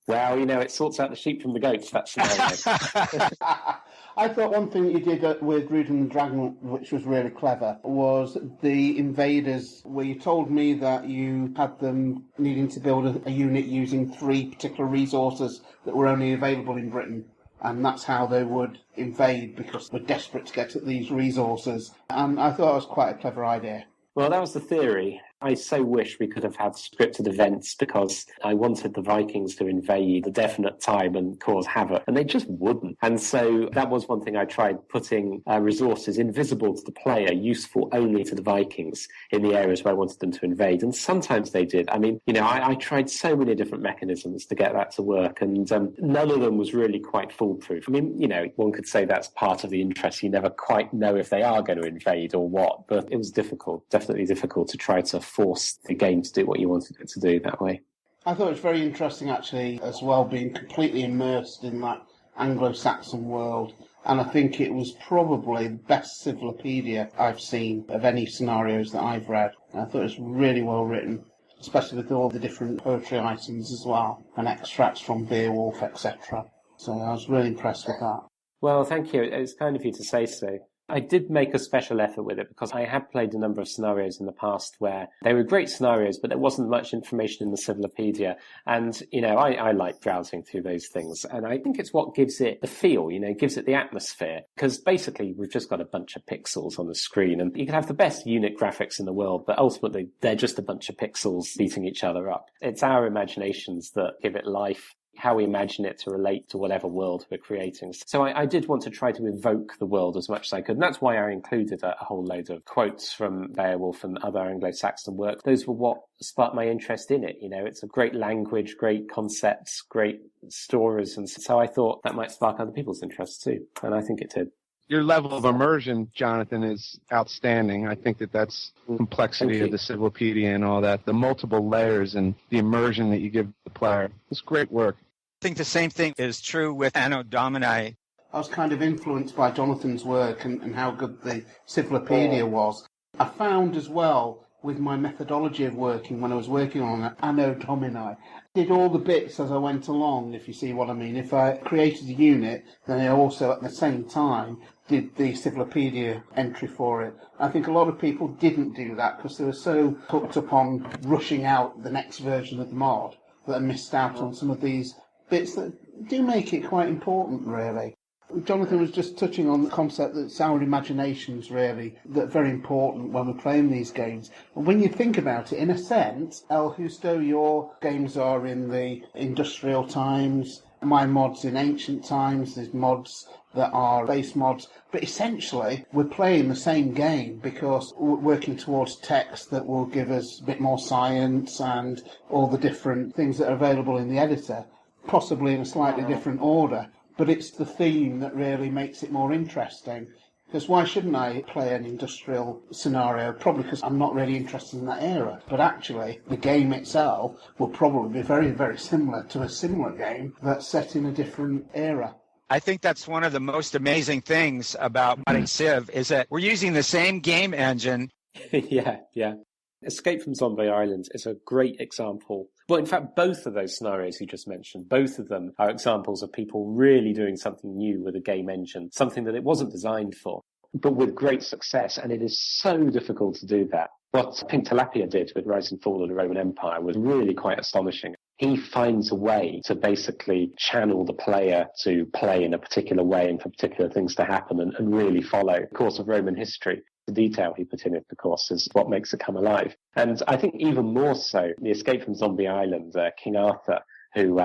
Well, it sorts out the sheep from the goats, that scenario. I thought one thing that you did with Rude and the Dragon, which was really clever, was the invaders, where you told me that you had them needing to build a unit using 3 particular resources that were only available in Britain. And that's how they would invade, because they're desperate to get at these resources. And I thought it was quite a clever idea. Well, that was the theory. I so wish we could have had scripted events because I wanted the Vikings to invade a definite time and cause havoc, and they just wouldn't. And so that was one thing I tried, putting resources invisible to the player, useful only to the Vikings in the areas where I wanted them to invade. And sometimes they did. I mean, I tried so many different mechanisms to get that to work, and none of them was really quite foolproof. I mean, one could say that's part of the interest. You never quite know if they are going to invade or what, but it was difficult, definitely difficult to try to force the game to do what you wanted it to do that way. I thought it was very interesting, actually, as well, being completely immersed in that Anglo-Saxon world. And I think it was probably the best Civilopedia I've seen of any scenarios that I've read. I thought it was really well written, especially with all the different poetry items as well, and extracts from Beowulf, etc. So I was really impressed with that. Well, thank you. It's kind of you to say so. I did make a special effort with it because I had played a number of scenarios in the past where they were great scenarios, but there wasn't much information in the Civilopedia. And, I like browsing through those things. And I think it's what gives it the feel, gives it the atmosphere. Because basically we've just got a bunch of pixels on the screen, and you can have the best unit graphics in the world, but ultimately they're just a bunch of pixels beating each other up. It's our imaginations that give it life. how we imagine it to relate to whatever world we're creating. So I did want to try to evoke the world as much as I could. And that's why I included a whole load of quotes from Beowulf and other Anglo-Saxon works. Those were what sparked my interest in it. It's a great language, great concepts, great stories. And so I thought that might spark other people's interest too. And I think it did. Your level of immersion, Jonathan, is outstanding. I think that's complexity of the Cyclopedia and all that, the multiple layers and the immersion that you give the player. It's great work. I think the same thing is true with Anno Domini. I was kind of influenced by Jonathan's work and how good the Cyclopedia was. I found as well, with my methodology of working, when I was working on Anno Domini, did all the bits as I went along, if you see what I mean. If I created a unit, then I also at the same time did the Cyclopedia entry for it. I think a lot of people didn't do that because they were so hooked up on rushing out the next version of the mod that I missed out on some of these bits that do make it quite important, really. Jonathan was just touching on the concept that it's our imaginations, really, that are very important when we're playing these games. And when you think about it, in a sense, El Justo, your games are in the industrial times, my mod's in ancient times, there's mods that are base mods, but essentially we're playing the same game because we're working towards text that will give us a bit more science and all the different things that are available in the editor, possibly in a slightly different order. But it's the theme that really makes it more interesting. Because why shouldn't I play an industrial scenario? Probably because I'm not really interested in that era. But actually, the game itself will probably be very, very similar to a similar game that's set in a different era. I think that's one of the most amazing things about modding Civ is that we're using the same game engine. Yeah. Escape from Zombie Island is a great example. Well, in fact, both of those scenarios you just mentioned, both of them are examples of people really doing something new with a game engine, something that it wasn't designed for, but with great success. And it is so difficult to do that. What Pink Tilapia did with Rise and Fall of the Roman Empire was really quite astonishing. He finds a way to basically channel the player to play in a particular way and for particular things to happen and really follow the course of Roman history. The detail he put in it, of course, is what makes it come alive. And I think even more so, the Escape from Zombie Island, King Arthur, who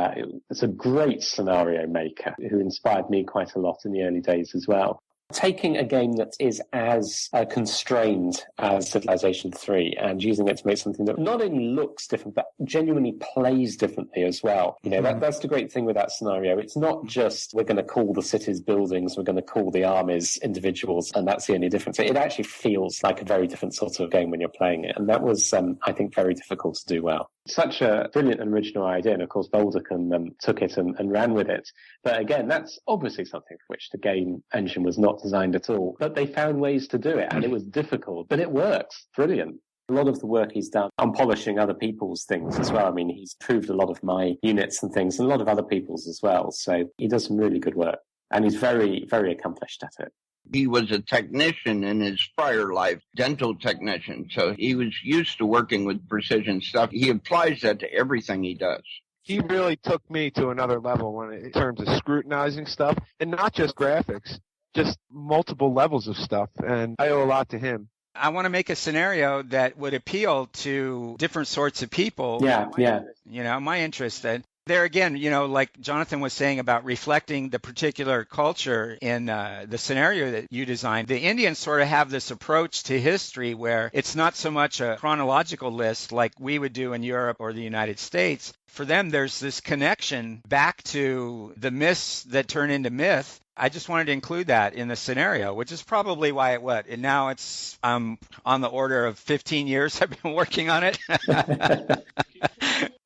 is a great scenario maker, who inspired me quite a lot in the early days as well. Taking a game that is as constrained as Civilization 3 and using it to make something that not only looks different, but genuinely plays differently as well. That's the great thing with that scenario. It's not just we're going to call the cities buildings, we're going to call the armies individuals, and that's the only difference. It actually feels like a very different sort of game when you're playing it. And that was, I think, very difficult to do well. Such a brilliant and original idea, and of course Bouldercon took it and ran with it. But again, that's obviously something for which the game engine was not designed at all. But they found ways to do it, and it was difficult, but it works. Brilliant. A lot of the work he's done on polishing other people's things as well. I mean, he's improved a lot of my units and things, and a lot of other people's as well. So he does some really good work, and he's very, very accomplished at it. He was a technician in his prior life, dental technician, so he was used to working with precision stuff. He applies that to everything he does. He really took me to another level in terms of scrutinizing stuff, and not just graphics, just multiple levels of stuff, and I owe a lot to him. I want to make a scenario that would appeal to different sorts of people. Yeah. My interest. There again, like Jonathan was saying about reflecting the particular culture in the scenario that you designed, the Indians sort of have this approach to history where it's not so much a chronological list like we would do in Europe or the United States. For them, there's this connection back to the myths that turn into myth. I just wanted to include that in the scenario, which is probably why and now it's on the order of 15 years I've been working on it.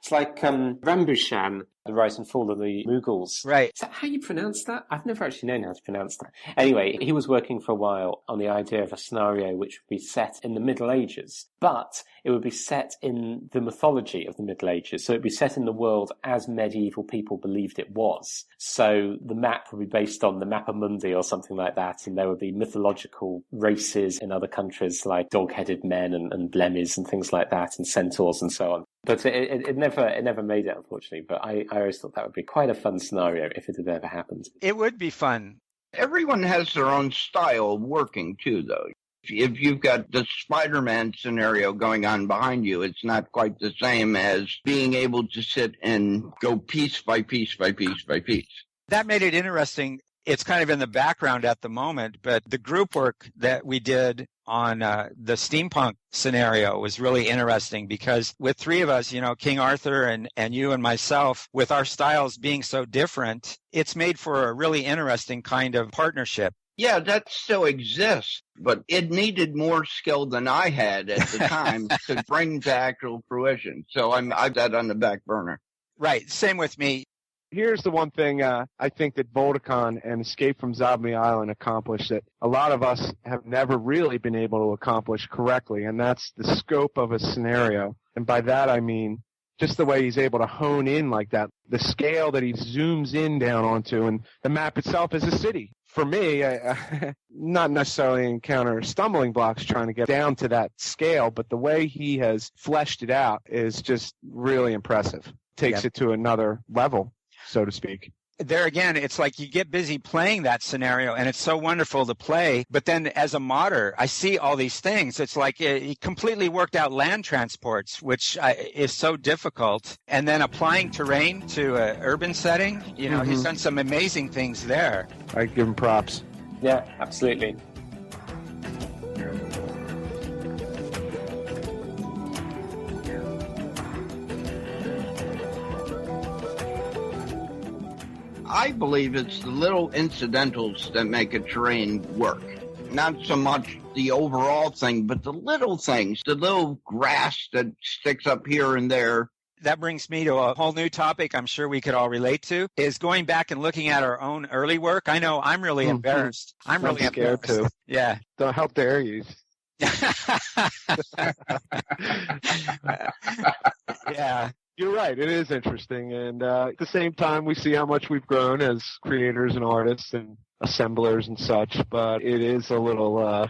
It's like Rambushan, the rise and fall of the Mughals. Right. Is that how you pronounce that? I've never actually known how to pronounce that. Anyway, he was working for a while on the idea of a scenario which would be set in the Middle Ages, but it would be set in the mythology of the Middle Ages. So it would be set in the world as medieval people believed it was. So the map would be based on the Mappa Mundi or something like that, and there would be mythological races in other countries like dog-headed men and blemmies and things like that, and centaurs and so on. But it never made it, unfortunately. But I always thought that would be quite a fun scenario if it had ever happened. It would be fun. Everyone has their own style of working, too, though. If you've got the Spider-Man scenario going on behind you, it's not quite the same as being able to sit and go piece by piece by piece by piece. That made it interesting. It's kind of in the background at the moment, but the group work that we did on the steampunk scenario was really interesting because with three of us, King Arthur and you and myself, with our styles being so different, it's made for a really interesting kind of partnership. Yeah, that still exists, but it needed more skill than I had at the time to bring to actual fruition. So I've that on the back burner. Right. Same with me. Here's the one thing I think that Voldicon and Escape from Zombie Island accomplished that a lot of us have never really been able to accomplish correctly, and that's the scope of a scenario. And by that I mean just the way he's able to hone in like that, the scale that he zooms in down onto, and the map itself is a city. For me, I not necessarily encounter stumbling blocks trying to get down to that scale, but the way he has fleshed it out is just really impressive. Takes it to another level, so to speak. There again, it's like you get busy playing that scenario, and it's so wonderful to play. But then as a modder, I see all these things. It's like he completely worked out land transports, which is so difficult. And then applying terrain to an urban setting, he's done some amazing things there. I give him props. Yeah, absolutely. I believe it's the little incidentals that make a terrain work. Not so much the overall thing, but the little things, the little grass that sticks up here and there. That brings me to a whole new topic I'm sure we could all relate to, is going back and looking at our own early work. I know I'm really embarrassed. I'm really scared too. Yeah. So how dare you? Yeah. You're right. It is interesting. And at the same time, we see how much we've grown as creators and artists and assemblers and such. But it is a little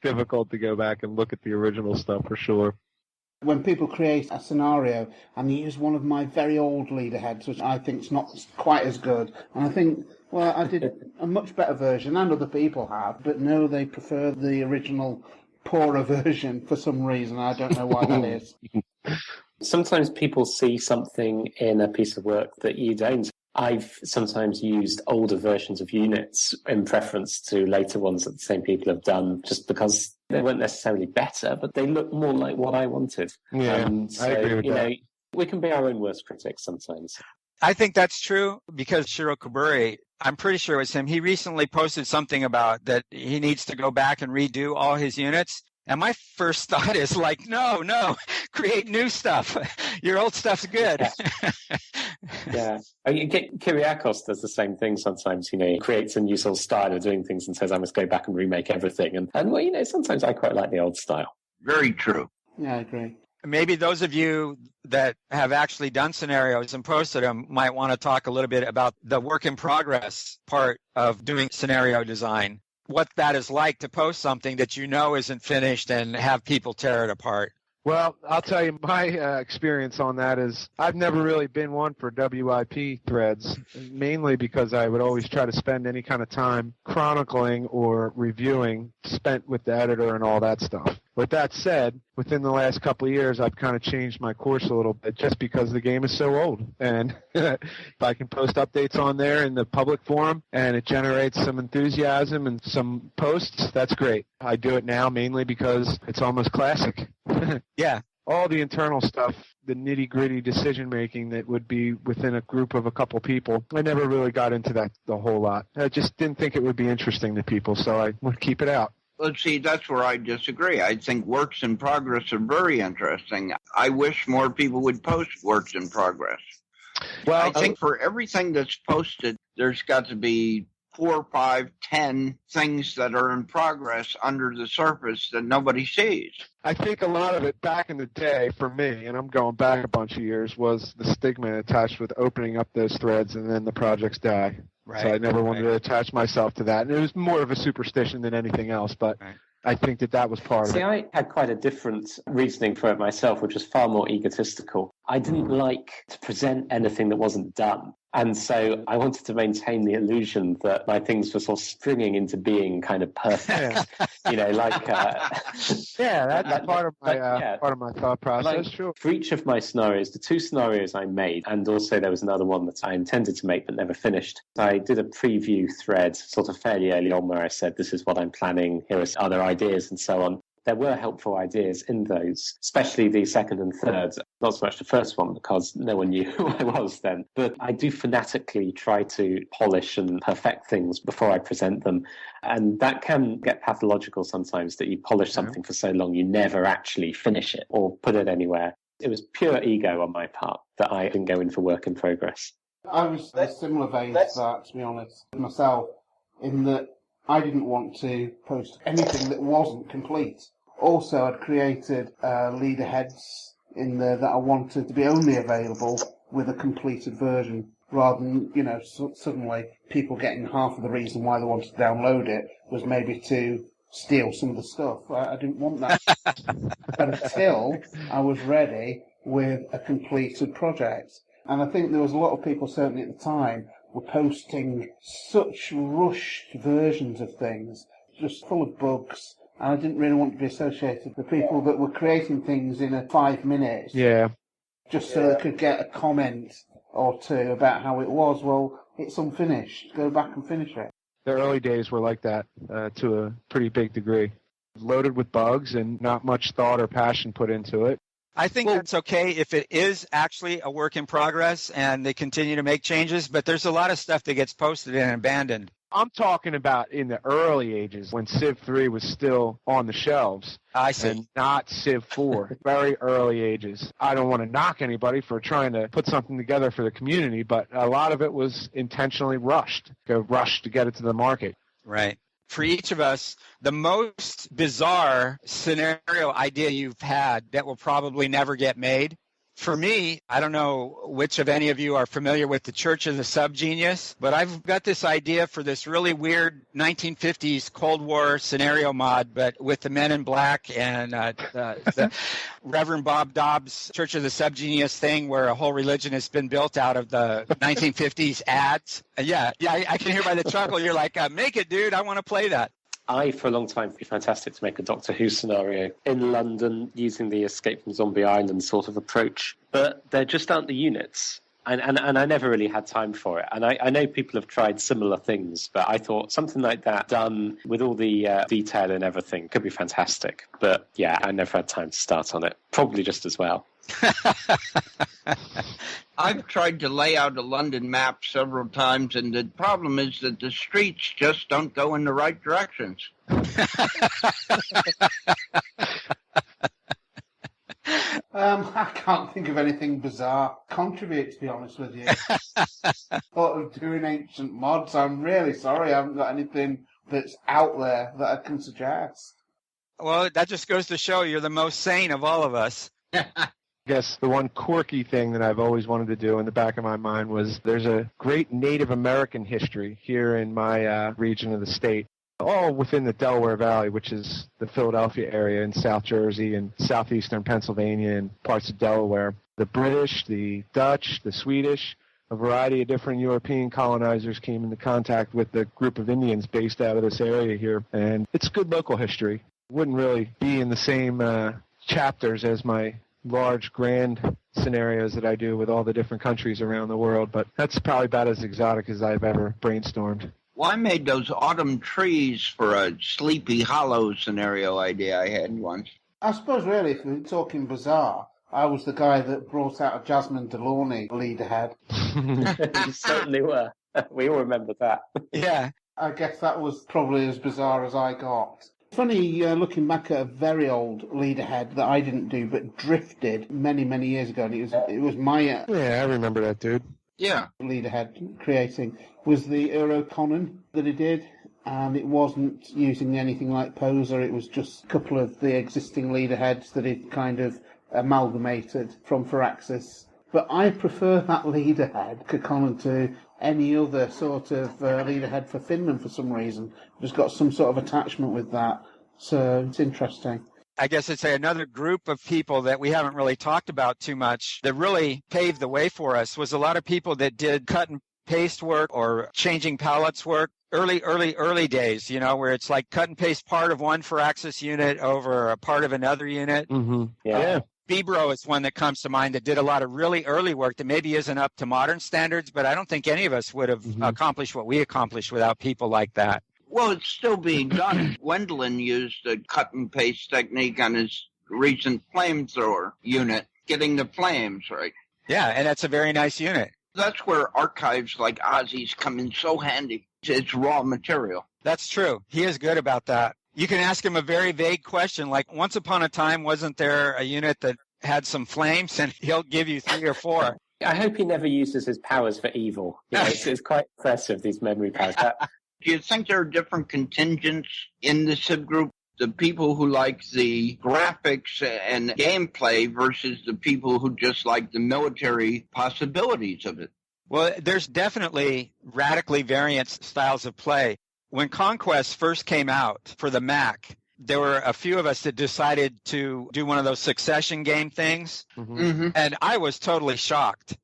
difficult to go back and look at the original stuff for sure. When people create a scenario and they use one of my very old leader heads, which I think is not quite as good, and I think, well, I did a much better version, and other people have, but no, they prefer the original poorer version for some reason. I don't know why that is. Sometimes people see something in a piece of work that you don't. I've sometimes used older versions of units in preference to later ones that the same people have done, just because they weren't necessarily better, but they look more like what I wanted. Yeah, so, I agree with that. We can be our own worst critics sometimes. I think that's true because Shiro Kuburi, I'm pretty sure it was him, he recently posted something about that he needs to go back and redo all his units. And my first thought is like, no, create new stuff. Your old stuff's good. Yeah. Kyriakos does the same thing sometimes. He creates a new sort of style of doing things and says, I must go back and remake everything. And well, sometimes I quite like the old style. Very true. Yeah, I agree. Maybe those of you that have actually done scenarios and posted them might want to talk a little bit about the work in progress part of doing scenario design. What that is like to post something that isn't finished and have people tear it apart. Well, I'll tell you, my experience on that is I've never really been one for WIP threads, mainly because I would always try to spend any kind of time chronicling or reviewing spent with the editor and all that stuff. With that said, within the last couple of years, I've kind of changed my course a little bit just because the game is so old. And if I can post updates on there in the public forum and it generates some enthusiasm and some posts, that's great. I do it now mainly because it's almost classic. Yeah. All the internal stuff, the nitty-gritty decision-making that would be within a group of a couple people, I never really got into that a whole lot. I just didn't think it would be interesting to people, so I would keep it out. Let's see, that's where I disagree. I think works in progress are very interesting. I wish more people would post works in progress. Well, I think for everything that's posted, there's got to be 4, 5, 10 things that are in progress under the surface that nobody sees. I think a lot of it back in the day for me, and I'm going back a bunch of years, was the stigma attached with opening up those threads and then the projects die. Right. So I never wanted to attach myself to that. And it was more of a superstition than anything else, but I think that was part of it. See, I had quite a different reasoning for it myself, which was far more egotistical. I didn't like to present anything that wasn't done. And so I wanted to maintain the illusion that my things were sort of springing into being kind of perfect. You know, like... that's part of my thought process, sure. For each of my scenarios, the 2 scenarios I made, and also there was another one that I intended to make but never finished, I did a preview thread sort of fairly early on where I said, this is what I'm planning, here are other ideas and so on. There were helpful ideas in those, especially the second and third. Not so much the first one because no one knew who I was then. But I do fanatically try to polish and perfect things before I present them. And that can get pathological sometimes, that you polish something for so long you never actually finish it or put it anywhere. It was pure ego on my part that I didn't go in for work in progress. I was in a similar vein to that, to be honest, myself, in that I didn't want to post anything that wasn't complete. Also, I'd created leader heads in there that I wanted to be only available with a completed version, rather than, you know, suddenly people getting half of the reason why they wanted to download it was maybe to steal some of the stuff. I didn't want that until I was ready with a completed project. And I think there was a lot of people, certainly at the time, were posting such rushed versions of things, just full of bugs, and I didn't really want to be associated with people that were creating things in 5 minutes. Yeah. Just so they could get a comment or two about how it was. Well, it's unfinished. Go back and finish it. The early days were like that to a pretty big degree. Loaded with bugs and not much thought or passion put into it. I think that's okay if it is actually a work in progress and they continue to make changes, but there's a lot of stuff that gets posted and abandoned. I'm talking about in the early ages when Civ 3 was still on the shelves. I see. And not Civ 4. Very early ages. I don't want to knock anybody for trying to put something together for the community, but a lot of it was intentionally rushed. Rushed to get it to the market. Right. For each of us, the most bizarre scenario idea you've had that will probably never get made. For me, I don't know which of any of you are familiar with the Church of the Subgenius, but I've got this idea for this really weird 1950s Cold War scenario mod, but with the Men in Black and the Reverend Bob Dobbs' Church of the Subgenius thing where a whole religion has been built out of the 1950s ads. Yeah, I can hear by the chuckle. You're like, make it, dude. I want to play that. For a long time, it'd be fantastic to make a Doctor Who scenario in London using the Escape from Zombie Island sort of approach. But there just aren't the units. And I never really had time for it. And I know people have tried similar things, but I thought something like that done with all the detail and everything could be fantastic. But yeah, I never had time to start on it. Probably just as well. I've tried to lay out a London map several times, and the problem is that the streets just don't go in the right directions. I can't think of anything bizarre contribute, to be honest with you. Thought of doing ancient mods. I'm really sorry I haven't got anything that's out there that I can suggest. Well, that just goes to show you're the most sane of all of us. I guess the one quirky thing that I've always wanted to do in the back of my mind was there's a great Native American history here in my region of the state, all within the Delaware Valley, which is the Philadelphia area and South Jersey and southeastern Pennsylvania and parts of Delaware. The British, the Dutch, the Swedish, a variety of different European colonizers came into contact with the group of Indians based out of this area here, and it's good local history. It wouldn't really be in the same chapters as my large, grand scenarios that I do with all the different countries around the world, but that's probably about as exotic as I've ever brainstormed. Well, I made those autumn trees for a Sleepy Hollow scenario idea I had once. I suppose, really, if we're talking bizarre, I was the guy that brought out a Jasmine Delaunay leader head. You certainly were. We all remember that. Yeah. I guess that was probably as bizarre as I got. Funny, looking back at a very old leaderhead that I didn't do, but drifted many, many years ago, and it was my Yeah, I remember that, dude. Yeah. leaderhead creating, was the Euroconon that he did, and it wasn't using anything like Poser, it was just a couple of the existing leaderheads that he'd kind of amalgamated from Firaxis. But I prefer that leaderhead, Kokonan, to any other sort of leaderhead for Finland for some reason. I've just got some sort of attachment with that, so it's interesting. I guess I'd say another group of people that we haven't really talked about too much that really paved the way for us was a lot of people that did cut and paste work or changing palettes work. Early days, where it's like cut and paste part of one 4-axis unit over a part of another unit. Mm-hmm. Yeah. Bebro is one that comes to mind that did a lot of really early work that maybe isn't up to modern standards, but I don't think any of us would have accomplished what we accomplished without people like that. Well, it's still being done. Wendland used a cut and paste technique on his recent flamethrower unit, getting the flames right. Yeah, and that's a very nice unit. That's where archives like Ozzy's come in so handy. It's raw material. That's true. He is good about that. You can ask him a very vague question, like once upon a time, wasn't there a unit that had some flames? And he'll give you 3 or 4. I hope he never uses his powers for evil. It's quite impressive, these memory powers. Do you think there are different contingents in the Civ group? The people who like the graphics and gameplay versus the people who just like the military possibilities of it? Well, there's definitely radically variant styles of play. When Conquest first came out for the Mac, there were a few of us that decided to do one of those succession game things, and I was totally shocked.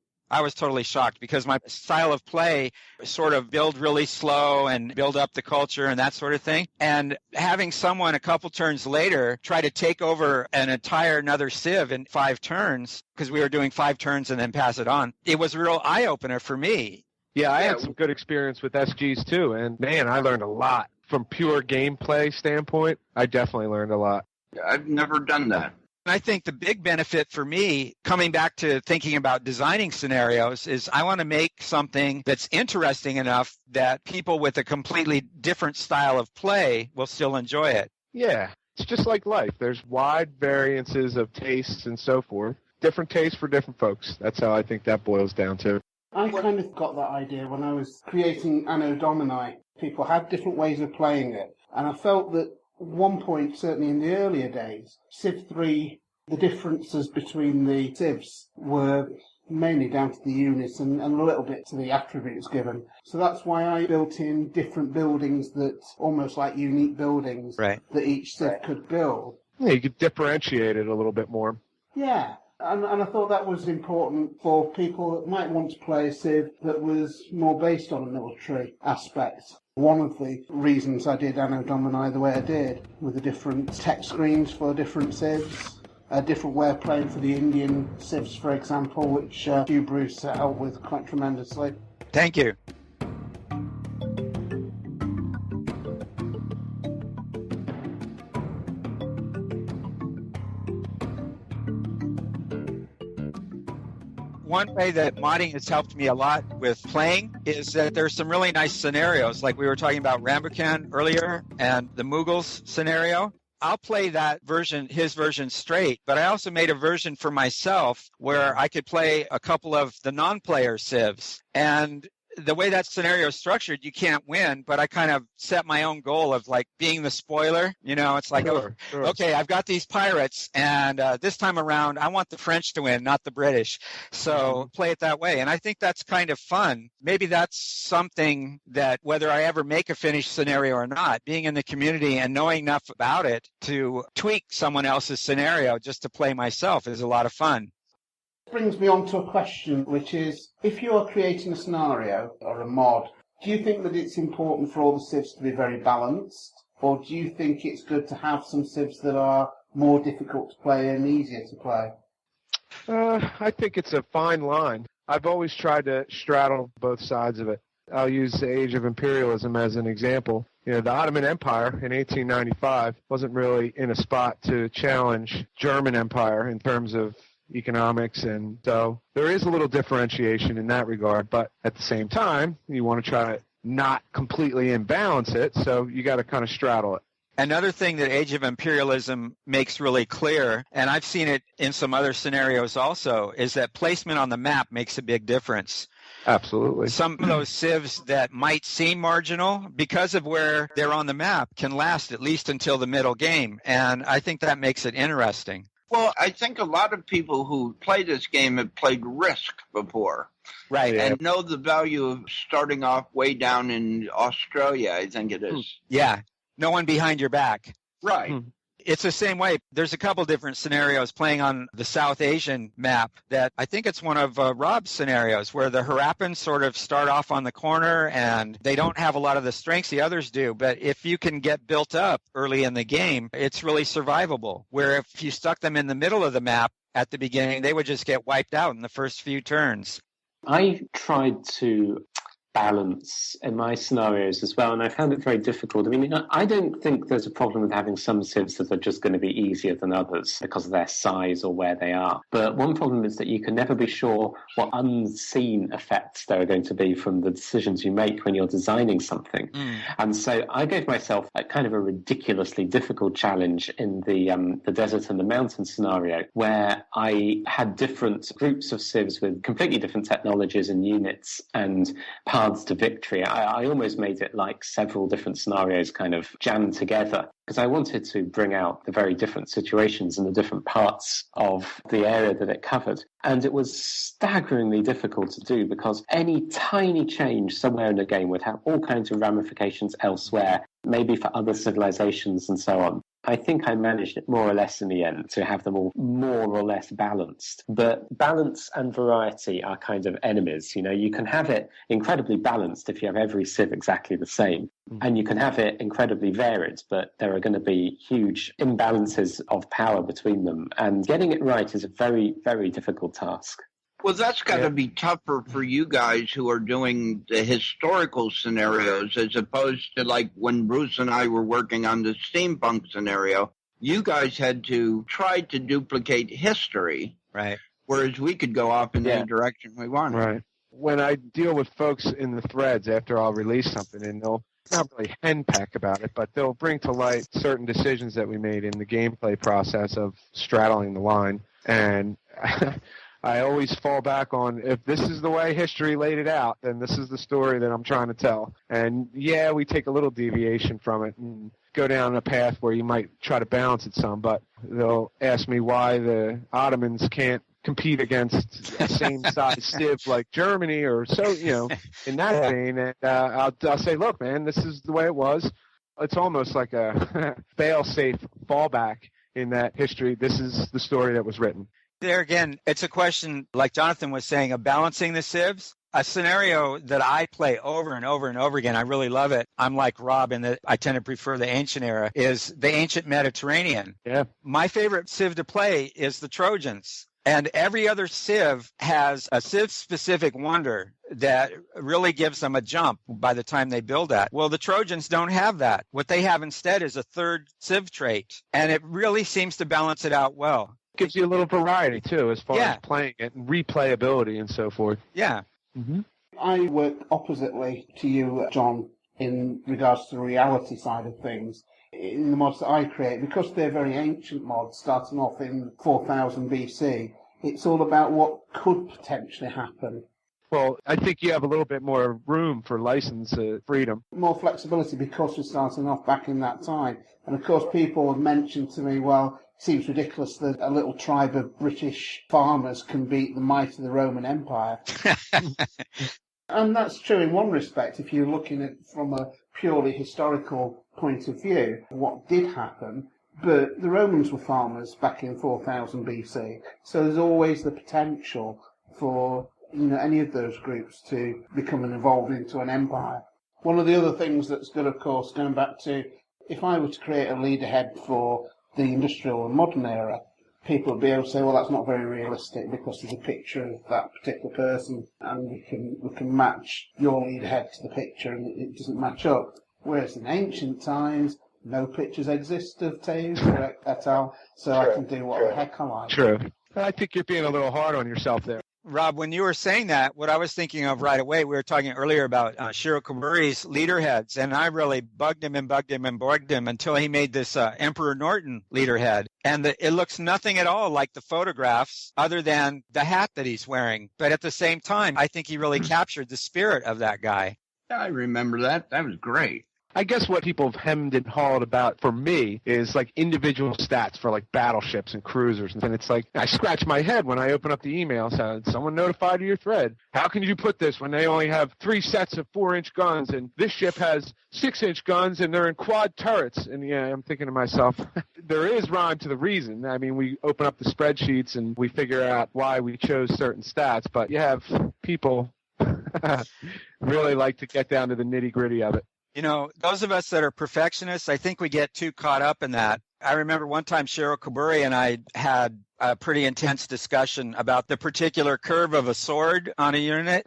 Because my style of play sort of build really slow and build up the culture and that sort of thing. And having someone a couple turns later try to take over an entire another Civ in 5 turns, because we were doing 5 turns and then pass it on, it was a real eye-opener for me. Yeah, I had some good experience with SGs too, and man, I learned a lot. From pure gameplay standpoint, I definitely learned a lot. I've never done that. I think the big benefit for me, coming back to thinking about designing scenarios, is I want to make something that's interesting enough that people with a completely different style of play will still enjoy it. Yeah, it's just like life. There's wide variances of tastes and so forth. Different tastes for different folks. That's how I think that boils down to. I kind of got that idea when I was creating Anno Domini. People had different ways of playing it, and I felt that at one point, certainly in the earlier days, Civ 3, the differences between the Civs were mainly down to the units and a little bit to the attributes given. So that's why I built in different buildings that, almost like unique buildings, that each Civ could build. Yeah, you could differentiate it a little bit more. Yeah. And I thought that was important for people that might want to play a Civ that was more based on a military aspect. One of the reasons I did Anno Domini the way I did, with the different tech screens for different Civs, a different way of playing for the Indian Civs, for example, which Hugh Bruce helped with quite tremendously. Thank you. One way that modding has helped me a lot with playing is that there's some really nice scenarios, like we were talking about Rambucan earlier and the Mughals scenario. I'll play that version, his version straight, but I also made a version for myself where I could play a couple of the non-player Civs. And the way that scenario is structured, you can't win, but I kind of set my own goal of like being the spoiler. It's like, okay, I've got these pirates, and this time around, I want the French to win, not the British. So play it that way. And I think that's kind of fun. Maybe that's something that whether I ever make a finished scenario or not, being in the community and knowing enough about it to tweak someone else's scenario just to play myself is a lot of fun. Brings me on to a question, which is, if you're creating a scenario or a mod, do you think that it's important for all the Civs to be very balanced? Or do you think it's good to have some Civs that are more difficult to play and easier to play? I think it's a fine line. I've always tried to straddle both sides of it. I'll use the Age of Imperialism as an example. The Ottoman Empire in 1895 wasn't really in a spot to challenge German Empire in terms of economics, and so there is a little differentiation in that regard, but at the same time, you want to try to not completely imbalance it, so you got to kind of straddle it. Another thing that Age of Imperialism makes really clear, and I've seen it in some other scenarios also, is that placement on the map makes a big difference. Absolutely. Some of those Civs that might seem marginal, because of where they're on the map, can last at least until the middle game, and I think that makes it interesting. Well, I think a lot of people who play this game have played Risk before. Right. And know the value of starting off way down in Australia, I think it is. Yeah. No one behind your back. Right. It's the same way. There's a couple different scenarios playing on the South Asian map that I think it's one of Rob's scenarios where the Harappans sort of start off on the corner and they don't have a lot of the strengths the others do. But if you can get built up early in the game, it's really survivable. Where if you stuck them in the middle of the map at the beginning, they would just get wiped out in the first few turns. I tried to balance in my scenarios as well, and I found it very difficult. I mean, I don't think there's a problem with having some civs that are just going to be easier than others because of their size or where they are. But one problem is that you can never be sure what unseen effects there are going to be from the decisions you make when you're designing something. And so I gave myself a kind of a ridiculously difficult challenge in the desert and the mountain scenario, where I had different groups of civs with completely different technologies and units and paths to victory. I almost made it like several different scenarios kind of jammed together because I wanted to bring out the very different situations in the different parts of the area that it covered. And it was staggeringly difficult to do because any tiny change somewhere in the game would have all kinds of ramifications elsewhere, maybe for other civilizations and so on. I think I managed it more or less in the end to have them all more or less balanced. But balance and variety are kind of enemies. You know, you can have it incredibly balanced if you have every civ exactly the same. And you can have it incredibly varied, but there are going to be huge imbalances of power between them. And getting it right is a very, very difficult task. Well, that's got to be tougher for you guys who are doing the historical scenarios as opposed to like when Bruce and I were working on the steampunk scenario. You guys had to try to duplicate history, right? Whereas we could go off in any direction we wanted. Right. When I deal with folks in the threads after I'll release something, and they'll not really henpeck about it, but they'll bring to light certain decisions that we made in the gameplay process of straddling the line. And I always fall back on, if this is the way history laid it out, then this is the story that I'm trying to tell. And yeah, we take a little deviation from it and go down a path where you might try to balance it some, but they'll ask me why the Ottomans can't compete against the same size civ like Germany or so, you know, in that vein. And I'll say, look, man, this is the way it was. It's almost like a fail-safe fallback in that history. This is the story that was written. There again, it's a question, like Jonathan was saying, of balancing the civs. A scenario that I play over and over and over again, I really love it. I'm like Rob in that I tend to prefer the ancient era, is the ancient Mediterranean. Yeah. My favorite civ to play is the Trojans. And every other civ has a civ-specific wonder that really gives them a jump by the time they build that. Well, the Trojans don't have that. What they have instead is a third civ trait. And it really seems to balance it out well. Gives you a little variety, too, as far as playing it and replayability and so forth. Yeah. Mm-hmm. I work oppositely to you, John, in regards to the reality side of things. In the mods that I create, because they're very ancient mods, starting off in 4000 BC, it's all about what could potentially happen. Well, I think you have a little bit more room for license freedom. More flexibility because we're starting off back in that time. And of course, people have mentioned to me, well, it seems ridiculous that a little tribe of British farmers can beat the might of the Roman Empire. And that's true in one respect, if you're looking at it from a purely historical point of view, what did happen. But the Romans were farmers back in 4000 BC, so there's always the potential for any of those groups to become and evolve into an empire. One of the other things that's good, of course, going back to, if I were to create a leaderhead for the industrial and modern era, people would be able to say, well, that's not very realistic because there's a picture of that particular person and we can match your leaderhead to the picture and it doesn't match up. Whereas in ancient times, no pictures exist of Taves or et al., so I can do what the heck I like. True. I think you're being a little hard on yourself there. Rob, when you were saying that, what I was thinking of right away, we were talking earlier about Shiro Komuri's leaderheads, and I really bugged him until he made this Emperor Norton leaderhead. And it looks nothing at all like the photographs other than the hat that he's wearing. But at the same time, I think he really captured the spirit of that guy. I remember that. That was great. I guess what people have hemmed and hawed about for me is like individual stats for like battleships and cruisers. And it's like, I scratch my head when I open up the email saying, someone notified of your thread. How can you put this when they only have 3 sets of 4-inch guns and this ship has 6-inch guns and they're in quad turrets? And yeah, I'm thinking to myself, there is rhyme to the reason. I mean, we open up the spreadsheets and we figure out why we chose certain stats, but you have people really like to get down to the nitty gritty of it. You know, those of us that are perfectionists, I think we get too caught up in that. I remember one time Cheryl Kaburi and I had a pretty intense discussion about the particular curve of a sword on a unit.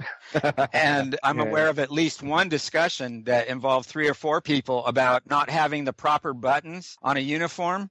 And I'm aware of at least one discussion that involved 3 or 4 people about not having the proper buttons on a uniform.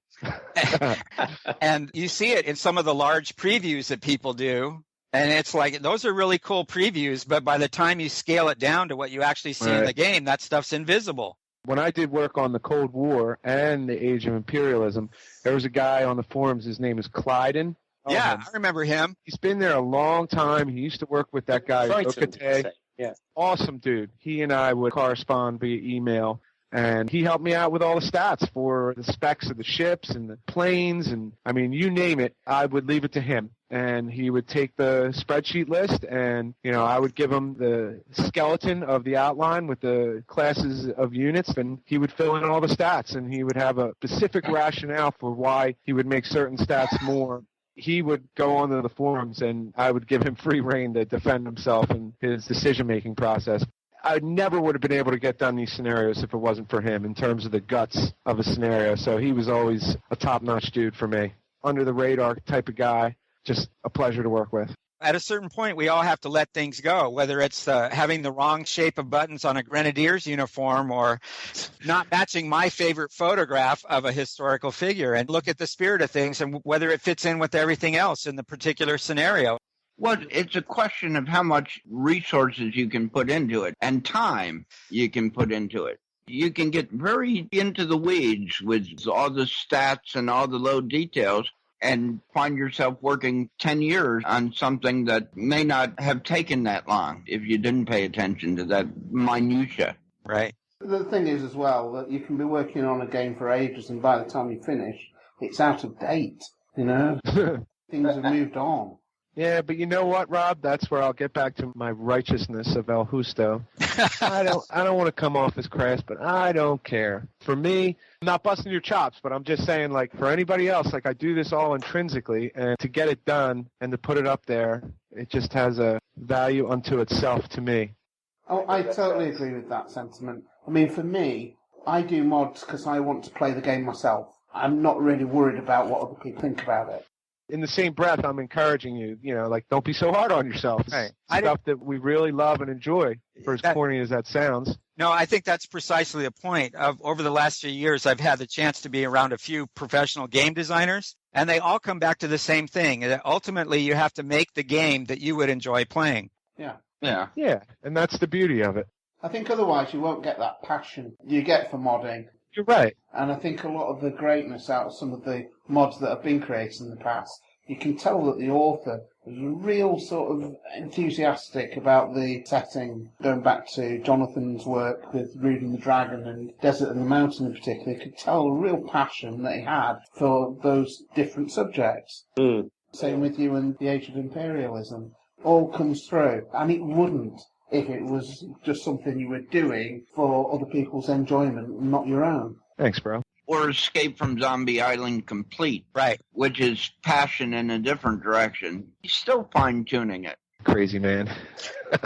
And you see it in some of the large previews that people do. And it's like, those are really cool previews, but by the time you scale it down to what you actually see in the game, that stuff's invisible. When I did work on the Cold War and the Age of Imperialism, there was a guy on the forums, his name is Clyden. Yeah, I remember him. He's been there a long time. He used to work with that guy, Okate. Yeah. Awesome dude. He and I would correspond via email. And he helped me out with all the stats for the specs of the ships and the planes. And, I mean, you name it, I would leave it to him. And he would take the spreadsheet list and, you know, I would give him the skeleton of the outline with the classes of units, and he would fill in all the stats. And he would have a specific rationale for why he would make certain stats more. He would go onto the forums, and I would give him free rein to defend himself in his decision-making process. I never would have been able to get done these scenarios if it wasn't for him in terms of the guts of a scenario. So he was always a top-notch dude for me. Under the radar type of guy, just a pleasure to work with. At a certain point, we all have to let things go, whether it's having the wrong shape of buttons on a grenadier's uniform or not matching my favorite photograph of a historical figure, and look at the spirit of things and whether it fits in with everything else in the particular scenario. Well, it's a question of how much resources you can put into it and time you can put into it. You can get very into the weeds with all the stats and all the low details and find yourself working 10 years on something that may not have taken that long if you didn't pay attention to that minutia. Right. The thing is as well that you can be working on a game for ages and by the time you finish, it's out of date, you know? Things have moved on. Yeah, but you know what, Rob? That's where I'll get back to my righteousness of El Justo. I don't want to come off as crass, but I don't care. For me, I'm not busting your chops, but I'm just saying, like, for anybody else, like, I do this all intrinsically, and to get it done and to put it up there, it just has a value unto itself to me. Oh, I totally agree with that sentiment. I mean, for me, I do mods because I want to play the game myself. I'm not really worried about what other people think about it. In the same breath, I'm encouraging you, you know, like, don't be so hard on yourself. Right. Stuff that we really love and enjoy, for as corny as that sounds. No, I think that's precisely the point. Over the last few years, I've had the chance to be around a few professional game designers, and they all come back to the same thing. That ultimately, you have to make the game that you would enjoy playing. Yeah. Yeah, and that's the beauty of it. I think otherwise you won't get that passion you get for modding. You're right. And I think a lot of the greatness out of some of the mods that have been created in the past, you can tell that the author was real sort of enthusiastic about the setting. Going back to Jonathan's work with Rude and the Dragon and Desert and the Mountain in particular, you could tell a real passion that he had for those different subjects. Same with you and the Age of Imperialism. All comes through. And it wouldn't if it was just something you were doing for other people's enjoyment, not your own. Thanks, bro. Or Escape from Zombie Island Complete. Right. Which is passion in a different direction. He's still fine-tuning it. Crazy man.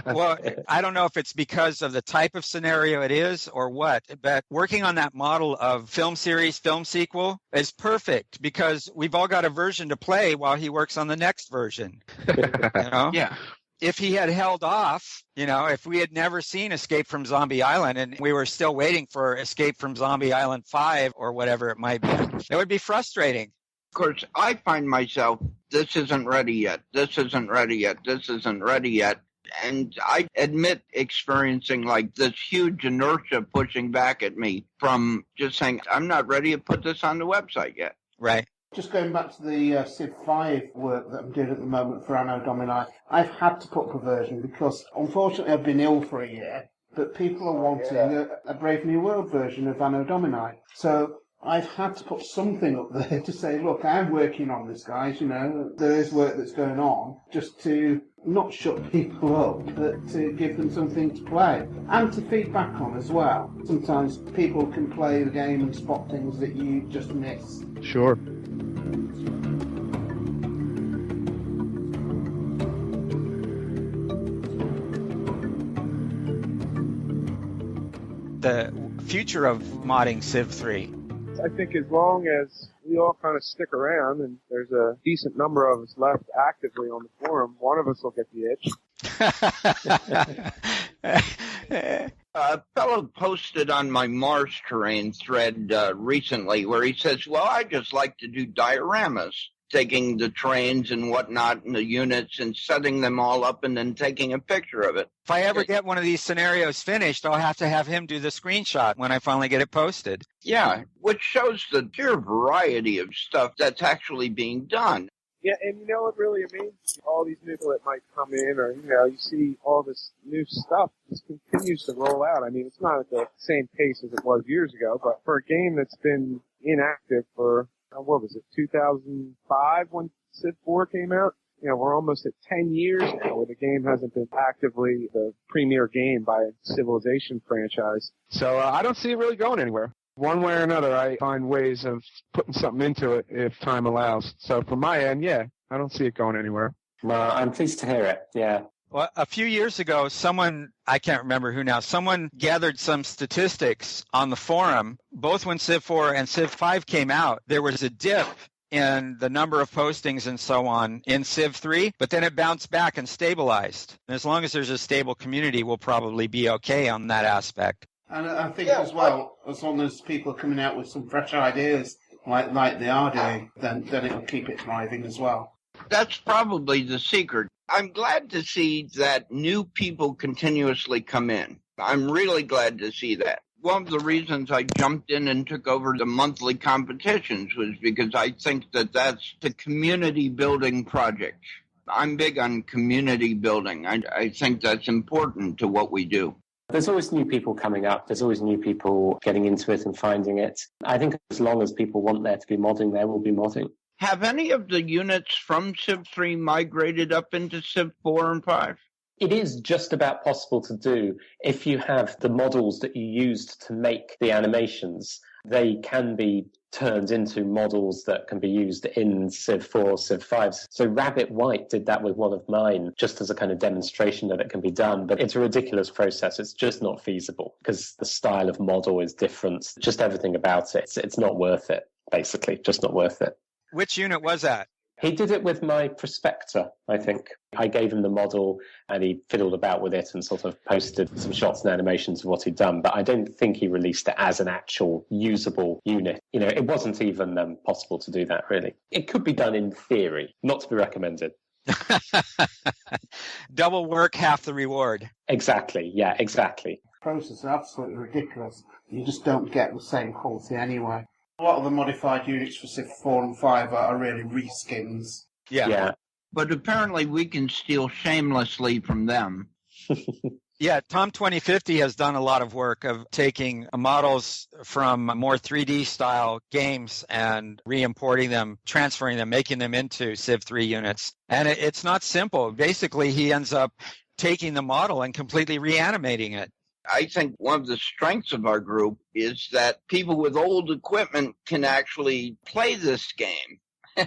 Well, I don't know if it's because of the type of scenario it is or what, but working on that model of film series, film sequel is perfect because we've all got a version to play while he works on the next version. You know? Yeah. If he had held off, you know, if we had never seen Escape from Zombie Island and we were still waiting for Escape from Zombie Island 5 or whatever it might be, it would be frustrating. Of course, I find myself, this isn't ready yet, this isn't ready yet, this isn't ready yet. And I admit experiencing like this huge inertia pushing back at me from just saying, I'm not ready to put this on the website yet. Right. Just going back to the Civ 5 work that I'm doing at the moment for Anno Domini, I've had to put up a version because, unfortunately, I've been ill for a year, but people are wanting a Brave New World version of Anno Domini. So I've had to put something up there to say, look, I'm working on this, guys, there is work that's going on, just to not shut people up, but to give them something to play and to feedback on as well. Sometimes people can play the game and spot things that you just miss. Sure. The future of modding Civ 3? I think as long as we all kind of stick around and there's a decent number of us left actively on the forum, one of us will get the itch. A fellow posted on my Mars terrain thread recently where he says, well, I just like to do dioramas, taking the trains and whatnot and the units and setting them all up and then taking a picture of it. If I ever get one of these scenarios finished, I'll have to have him do the screenshot when I finally get it posted. Yeah, which shows the sheer variety of stuff that's actually being done. Yeah, and you know what really amazes all these people that might come in, or you see all this new stuff just continues to roll out. I mean, it's not at the same pace as it was years ago, but for a game that's been inactive for, what was it, 2005 when Civ 4 came out? We're almost at 10 years now where the game hasn't been actively the premier game by a Civilization franchise. So I don't see it really going anywhere. One way or another, I find ways of putting something into it if time allows. So from my end, yeah, I don't see it going anywhere. Well, I'm pleased to hear it, yeah. Well, a few years ago, someone, I can't remember who now, someone gathered some statistics on the forum. Both when Civ 4 and Civ 5 came out, there was a dip in the number of postings and so on in Civ 3, but then it bounced back and stabilized. And as long as there's a stable community, we'll probably be okay on that aspect. And I think as well, as long as people are coming out with some fresh ideas like they are doing, then it'll keep it thriving as well. That's probably the secret. I'm glad to see that new people continuously come in. I'm really glad to see that. One of the reasons I jumped in and took over the monthly competitions was because I think that that's the community building project. I'm big on community building. I think that's important to what we do. There's always new people coming up. There's always new people getting into it and finding it. I think as long as people want there to be modding, there will be modding. Have any of the units from Civ 3 migrated up into Civ 4 and 5? It is just about possible to do. If you have the models that you used to make the animations, they can be turned into models that can be used in Civ 4, Civ 5. So Rabbit White did that with one of mine, just as a kind of demonstration that it can be done. But it's a ridiculous process. It's just not feasible because the style of model is different. Just everything about it. It's not worth it, basically. Just not worth it. Which unit was that? He did it with my Prospector, I think. I gave him the model and he fiddled about with it and sort of posted some shots and animations of what he'd done. But I don't think he released it as an actual usable unit. It wasn't even possible to do that, really. It could be done in theory, not to be recommended. Double work, half the reward. Exactly, yeah, exactly. The process is absolutely ridiculous. You just don't get the same quality anyway. A lot of the modified units for Civ 4 and 5 are really reskins. Yeah. But apparently we can steal shamelessly from them. Yeah, Tom 2050 has done a lot of work of taking models from more 3D style games and re-importing them, transferring them, making them into Civ 3 units. And it's not simple. Basically, he ends up taking the model and completely reanimating it. I think one of the strengths of our group is that people with old equipment can actually play this game.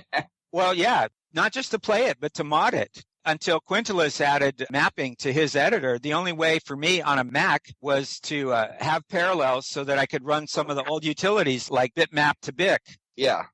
Well, yeah, not just to play it, but to mod it. Until Quintilis added mapping to his editor, the only way for me on a Mac was to have parallels so that I could run some of the old utilities like bitmap to BIC. Yeah,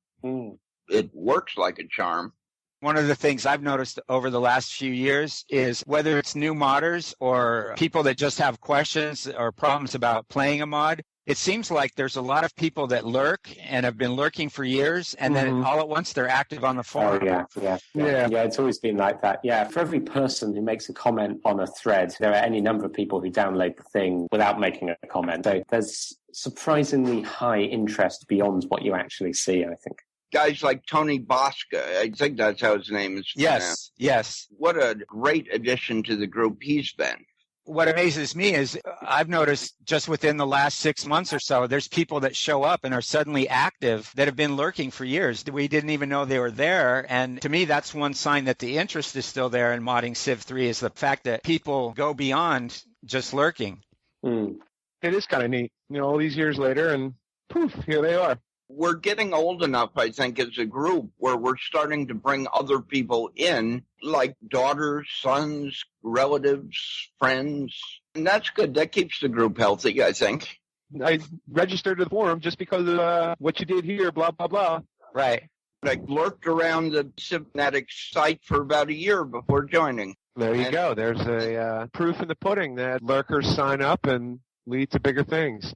It works like a charm. One of the things I've noticed over the last few years is whether it's new modders or people that just have questions or problems about playing a mod, it seems like there's a lot of people that lurk and have been lurking for years, and then all at once they're active on the forum. Oh, yeah, it's always been like that. Yeah, for every person who makes a comment on a thread, there are any number of people who download the thing without making a comment. So there's surprisingly high interest beyond what you actually see, I think. Guys like Tony Bosca, I think that's how his name is. Yes. What a great addition to the group he's been. What amazes me is I've noticed just within the last 6 months or so, there's people that show up and are suddenly active that have been lurking for years. We didn't even know they were there. And to me, that's one sign that the interest is still there in modding Civ 3 is the fact that people go beyond just lurking. It is kind of neat, all these years later, and poof, here they are. We're getting old enough, I think, as a group where we're starting to bring other people in, like daughters, sons, relatives, friends. And that's good. That keeps the group healthy, I think. I registered to the forum just because of what you did here, blah, blah, blah. Right. I lurked around the Civ Fanatics site for about a year before joining. There you go. There's a proof in the pudding that lurkers sign up and lead to bigger things.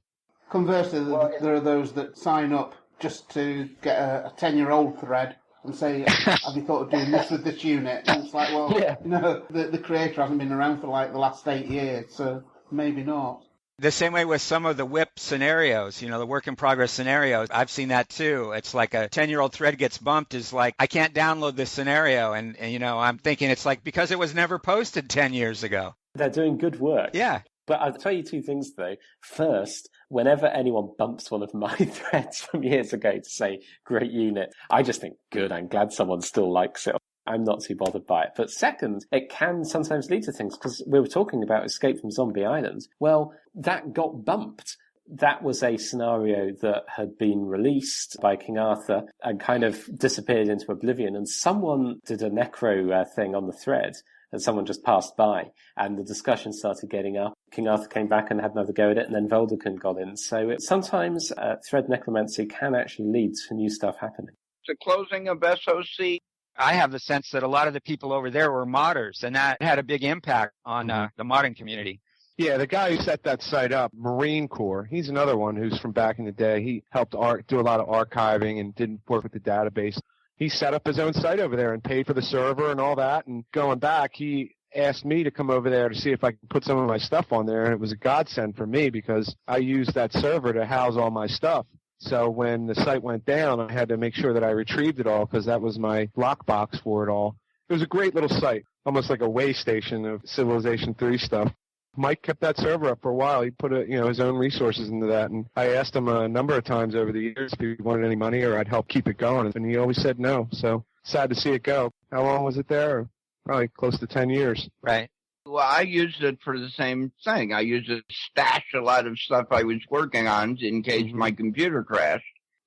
Conversely, there are those that sign up just to get a 10-year-old thread and say, have you thought of doing this with this unit? And it's like, well, the creator hasn't been around for like the last 8 years, so maybe not. The same way with some of the whip scenarios, the work in progress scenarios. I've seen that too. It's like a 10-year-old thread gets bumped is like, I can't download this scenario. And I'm thinking it's like, because it was never posted 10 years ago. They're doing good work. Yeah. But I'll tell you two things, though. First, whenever anyone bumps one of my threads from years ago to say, great unit, I just think, good, I'm glad someone still likes it. I'm not too bothered by it. But second, it can sometimes lead to things, because we were talking about Escape from Zombie Island. Well, that got bumped. That was a scenario that had been released by King Arthur and kind of disappeared into oblivion. And someone did a necro thing on the thread, and someone just passed by, and the discussion started getting up. King Arthur came back and had another go at it, and then Voldemort got in. So sometimes thread necromancy can actually lead to new stuff happening. The closing of SOC. I have the sense that a lot of the people over there were modders, and that had a big impact on the modding community. Yeah, the guy who set that site up, Marine Corps, he's another one who's from back in the day. He helped do a lot of archiving and didn't work with the database. He set up his own site over there and paid for the server and all that. And going back, he asked me to come over there to see if I could put some of my stuff on there. And it was a godsend for me because I used that server to house all my stuff. So when the site went down, I had to make sure that I retrieved it all because that was my lockbox for it all. It was a great little site, almost like a way station of Civilization 3 stuff. Mike kept that server up for a while. He put his own resources into that, and I asked him a number of times over the years if he wanted any money or I'd help keep it going, and he always said no. So sad to see it go. How long was it there? Probably close to 10 years. Right. Well, I used it for the same thing. I used it to stash a lot of stuff I was working on in case my computer crashed.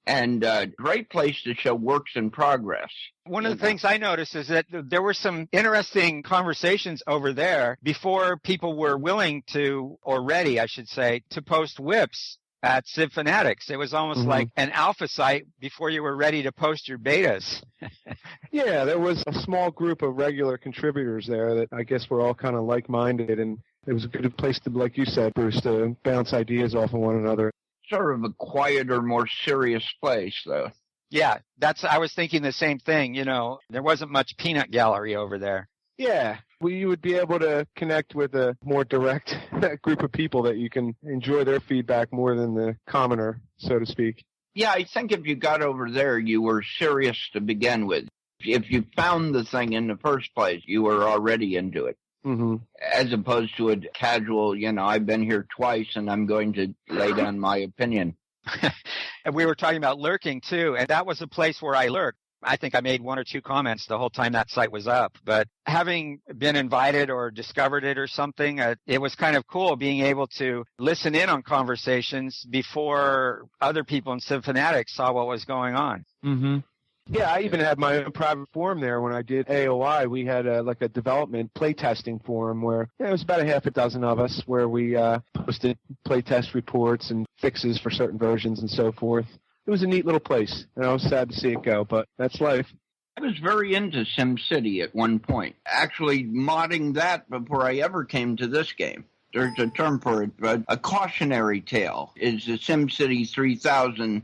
And great place to show works in progress. One of the things I noticed is that there were some interesting conversations over there before people were willing to, or ready, I should say, to post whips at Civ Fanatics. It was almost like an alpha site before you were ready to post your betas. Yeah, there was a small group of regular contributors there that I guess were all kind of like-minded, and it was a good place to, like you said, Bruce, to bounce ideas off of one another. Sort of a quieter, more serious place, though. Yeah, I was thinking the same thing. There wasn't much peanut gallery over there. Yeah, you would be able to connect with a more direct group of people that you can enjoy their feedback more than the commoner, so to speak. Yeah, I think if you got over there, you were serious to begin with. If you found the thing in the first place, you were already into it. Mm-hmm. As opposed to a casual, I've been here twice and I'm going to lay down my opinion. And we were talking about lurking too, and that was a place where I lurked. I think I made 1 or 2 comments the whole time that site was up, but having been invited or discovered it or something, it was kind of cool being able to listen in on conversations before other people in Civ Fanatics saw what was going on. Mm-hmm. Yeah, I even had my own private forum there when I did AOI. We had a development playtesting forum where it was about a half a dozen of us where we posted playtest reports and fixes for certain versions and so forth. It was a neat little place, and I was sad to see it go, but that's life. I was very into SimCity at one point, actually modding that before I ever came to this game. There's a term for it, but a cautionary tale is the SimCity 3000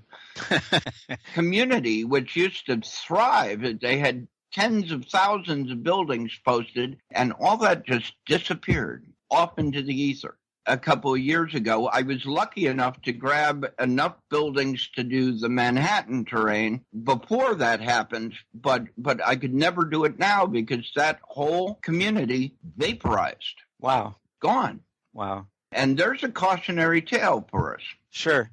community, which used to thrive. They had tens of thousands of buildings posted, and all that just disappeared off into the ether. A couple of years ago, I was lucky enough to grab enough buildings to do the Manhattan terrain before that happened, but I could never do it now because that whole community vaporized. Wow. gone. Wow. And there's a cautionary tale for us. Sure.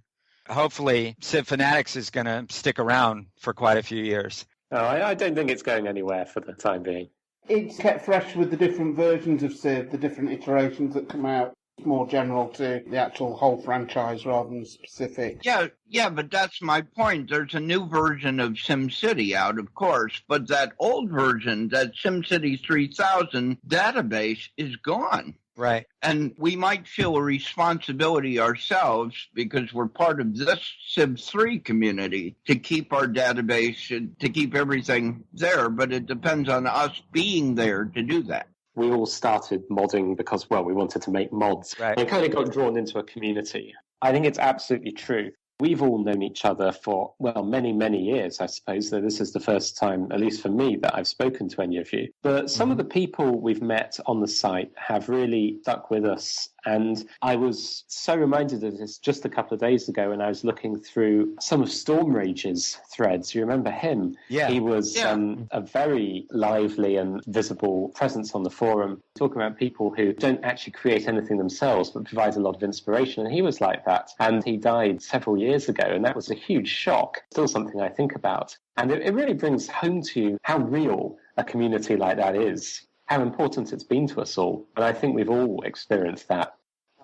Hopefully, Civ Fanatics is going to stick around for quite a few years. Oh, I don't think it's going anywhere for the time being. It's kept fresh with the different versions of Civ, the different iterations that come out. It's more general to the actual whole franchise rather than specific. Yeah, but that's my point. There's a new version of SimCity out, of course, but that old version, that SimCity 3000 database, is gone. Right. And we might feel a responsibility ourselves because we're part of this Civ 3 community to keep our database and to keep everything there, but it depends on us being there to do that. We all started modding because, well, we wanted to make mods. Right. And kind of got drawn into a community. I think it's absolutely true. We've all known each other for, well, many, many years, I suppose, though this is the first time, at least for me, that I've spoken to any of you. But some of the people we've met on the site have really stuck with us. And I was so reminded of this just a couple of days ago when I was looking through some of Storm Rage's threads. You remember him? Yeah. He was a very lively and visible presence on the forum, talking about people who don't actually create anything themselves, but provide a lot of inspiration. And he was like that. And he died several years ago, and that was a huge shock. Still something I think about. And it really brings home to you how real a community like that is, how important it's been to us all. And I think we've all experienced that.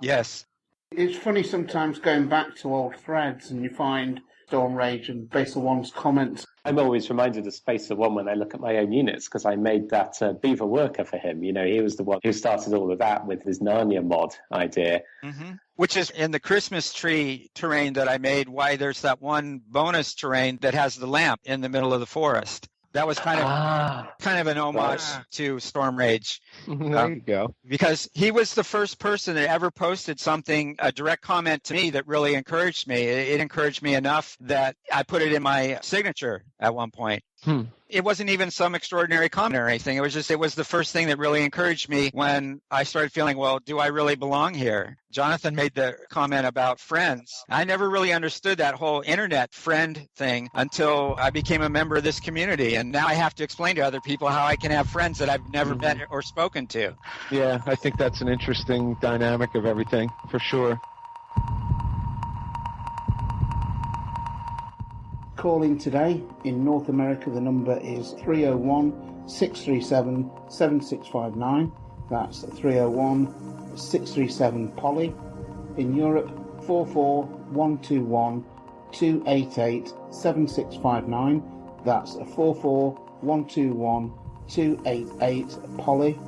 Yes. It's funny sometimes going back to old threads and you find Storm Rage and Basil One's comments. I'm always reminded of Spacer One when I look at my own units because I made that Beaver worker for him. You know, he was the one who started all of that with his Narnia mod idea. Mm-hmm. Which is in the Christmas tree terrain that I made, why there's that one bonus terrain that has the lamp in the middle of the forest. That was kind of an homage to Storm Rage. There you go. Because he was the first person that ever posted something, a direct comment to me that really encouraged me. It encouraged me enough that I put it in my signature at one point. It wasn't even some extraordinary comment or anything. It was the first thing that really encouraged me when I started feeling, well, do I really belong here? Jonathan made the comment about friends. I never really understood that whole internet friend thing until I became a member of this community. And now I have to explain to other people how I can have friends that I've never met or spoken to. Yeah, I think that's an interesting dynamic of everything, for sure. Calling today in North America, the number is 301-637-7659. That's 301-637-POLY. In Europe, 44121-288-7659. That's 44121-288-POLY.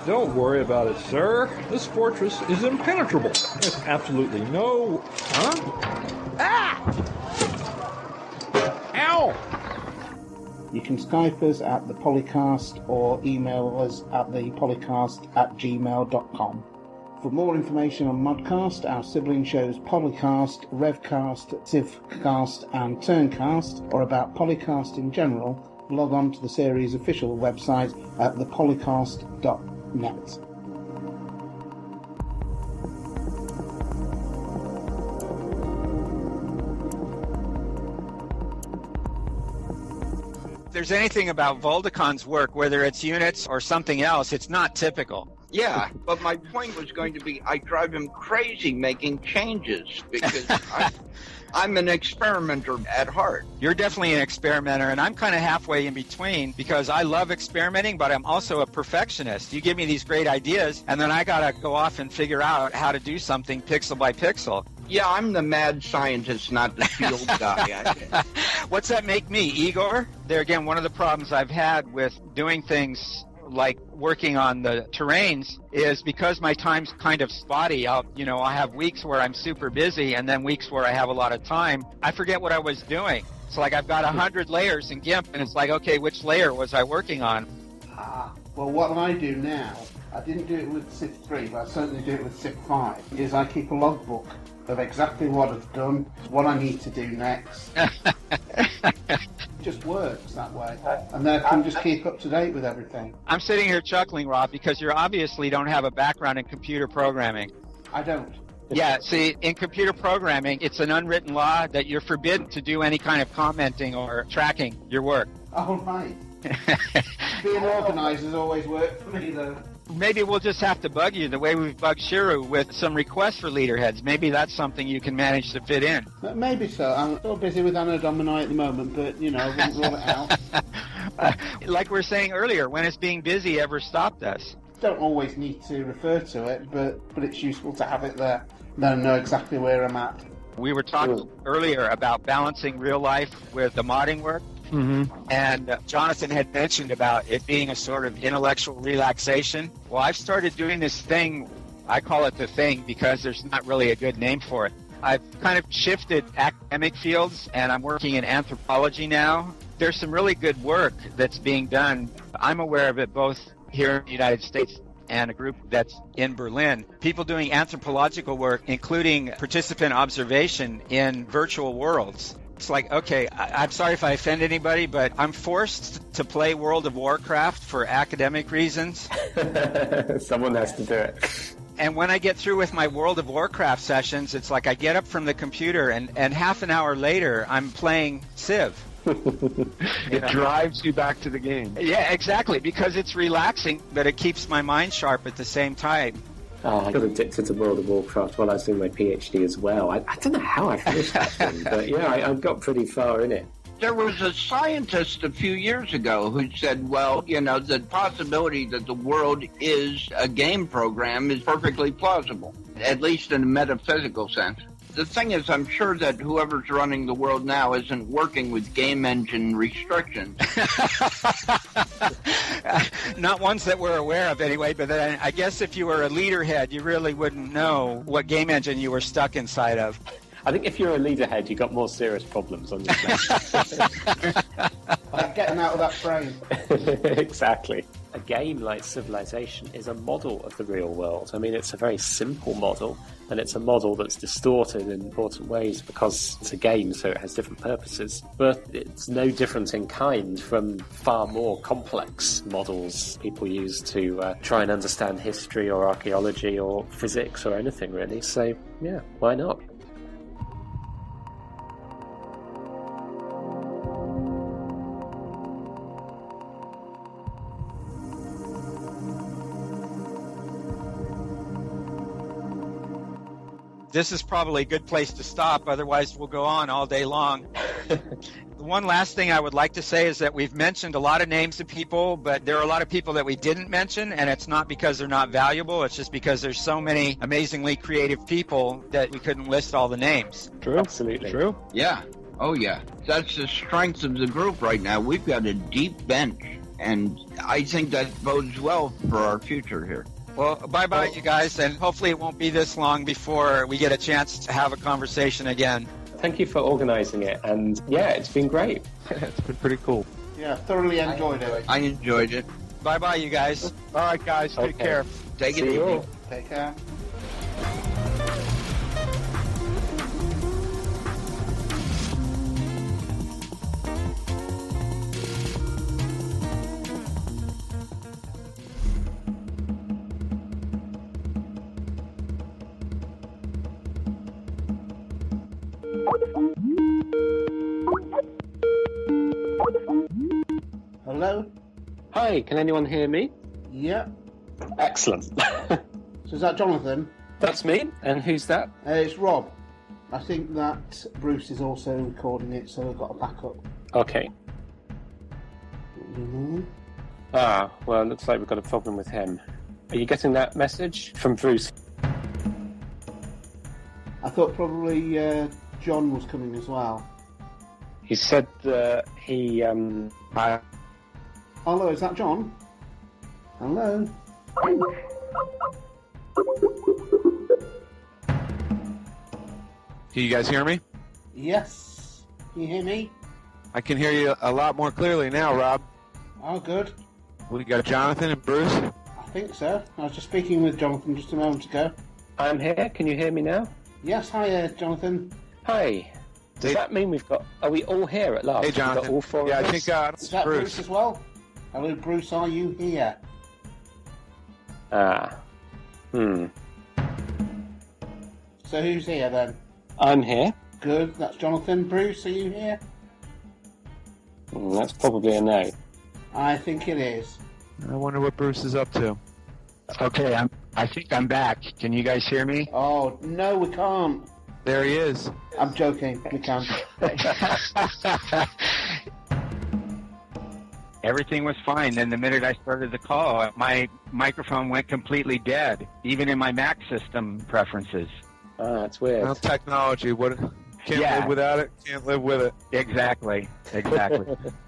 Don't worry about it, sir. This fortress is impenetrable. There's absolutely no... Huh? Ah! Ow! You can Skype us at the Polycast or email us at thepolycast@gmail.com. For more information on ModCast, our sibling shows Polycast, Revcast, Civcast and Turncast, or about Polycast in general, log on to the series' official website at thepolycast.net. If there's anything about Voldecon's work, whether it's units or something else, it's not typical. Yeah, but my point was going to be I drive him crazy making changes because I'm an experimenter at heart. You're definitely an experimenter, and I'm kind of halfway in between because I love experimenting, but I'm also a perfectionist. You give me these great ideas, and then I got to go off and figure out how to do something pixel by pixel. Yeah, I'm the mad scientist, not the field guy. What's that make me, Igor? There again, one of the problems I've had with doing things like working on the terrains is because my time's kind of spotty. I have weeks where I'm super busy and then weeks where I have a lot of time. I forget what I was doing. It's like I've got 100 layers in GIMP and it's like, okay, which layer was I working on? Well, what I do now, I didn't do it with Civ 3, but I certainly do it with Civ 5, is I keep a logbook of exactly what I've done, what I need to do next. It just works that way. And then I can just keep up to date with everything. I'm sitting here chuckling, Rob, because you obviously don't have a background in computer programming. I don't. Yeah, see, in computer programming, it's an unwritten law that you're forbidden to do any kind of commenting or tracking your work. Oh, right. Being organised has always worked for me, though. Maybe we'll just have to bug you the way we've bugged Shiru with some requests for leader heads. Maybe that's something you can manage to fit in. Maybe so. I'm still busy with Anno Domini at the moment, but, I wouldn't rule it out. Like we were saying earlier, when it's being busy ever stopped us. Don't always need to refer to it, but it's useful to have it there. Then I know exactly where I'm at. We were talking earlier about balancing real life with the modding work. Mm-hmm. And Jonathan had mentioned about it being a sort of intellectual relaxation. Well, I've started doing this thing. I call it the thing because there's not really a good name for it. I've kind of shifted academic fields, and I'm working in anthropology now. There's some really good work that's being done. I'm aware of it both here in the United States and a group that's in Berlin. People doing anthropological work, including participant observation in virtual worlds. It's like, okay, I'm sorry if I offend anybody, but I'm forced to play World of Warcraft for academic reasons. Someone has to do it. And when I get through with my World of Warcraft sessions, it's like I get up from the computer and half an hour later, I'm playing Civ. It drives you back to the game. Yeah, exactly, because it's relaxing, but it keeps my mind sharp at the same time. I got addicted to World of Warcraft while I was doing my PhD as well. I don't know how I finished that thing, but yeah, I got pretty far in it. There was a scientist a few years ago who said, well, the possibility that the world is a game program is perfectly plausible, at least in a metaphysical sense. The thing is, I'm sure that whoever's running the world now isn't working with game engine restrictions. Not ones that we're aware of anyway, but then I guess if you were a leader head, you really wouldn't know what game engine you were stuck inside of. I think if you're a leader head, you've got more serious problems on your plate. Like getting out of that frame. Exactly. A game like Civilization is a model of the real world. I mean, it's a very simple model, and it's a model that's distorted in important ways because it's a game, so it has different purposes. But it's no different in kind from far more complex models people use to try and understand history or archaeology or physics or anything, really. So, yeah, why not? This is probably a good place to stop, otherwise we'll go on all day long. The one last thing I would like to say is that we've mentioned a lot of names of people, but there are a lot of people that we didn't mention, and it's not because they're not valuable, it's just because there's so many amazingly creative people that we couldn't list all the names. True. Absolutely. True. Yeah. Oh, yeah. That's the strength of the group right now. We've got a deep bench, and I think that bodes well for our future here. Well, bye-bye, you guys, and hopefully it won't be this long before we get a chance to have a conversation again. Thank you for organising it, and yeah, it's been great. It's been pretty cool. Yeah, thoroughly enjoyed it. I enjoyed it. Bye-bye, you guys. All right, guys, take care. Take it See you easy. all. Take care. Hello? Hi, can anyone hear me? Yeah. Excellent. So is that Jonathan? That's me. And who's that? It's Rob. I think that Bruce is also recording it, so we've got a backup. Okay. Mm-hmm. Well, it looks like we've got a problem with him. Are you getting that message from Bruce? I thought probably John was coming as well. He said that he, Hello, is that John? Hello? Can you guys hear me? Yes. Can you hear me? I can hear you a lot more clearly now, Rob. Oh, good. We got Jonathan and Bruce. I think so. I was just speaking with Jonathan just a moment ago. I'm here. Can you hear me now? Yes, hi, Jonathan. Hi. Does that mean are we all here at last? Hey, Jonathan. We've got all four Yeah, of I us? think Is that Bruce as well? Hello, Bruce, are you here? So who's here then? I'm here. Good, that's Jonathan. Bruce, are you here? That's probably a no. I think it is. I wonder what Bruce is up to. Okay, I think I'm back. Can you guys hear me? Oh, no, we can't. There he is. I'm joking. We can. Everything was fine. Then the minute I started the call, my microphone went completely dead, even in my Mac system preferences. Ah, that's weird. Well, technology. What? Can't live without it. Can't live with it. Exactly.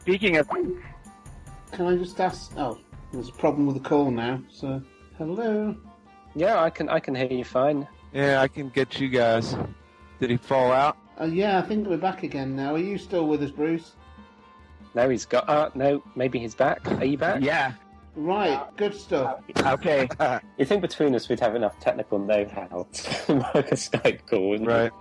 Speaking of... Can I just ask... Oh, there's a problem with the call now, so... Hello? Yeah, I can hear you fine. Yeah, I can get you guys. Did he fall out? Yeah, I think we're back again now. Are you still with us, Bruce? No, he's got... no, maybe he's back. Are you back? Yeah. Right, good stuff. Okay. You think between us we'd have enough technical know-how to make a Skype call, wouldn't Right.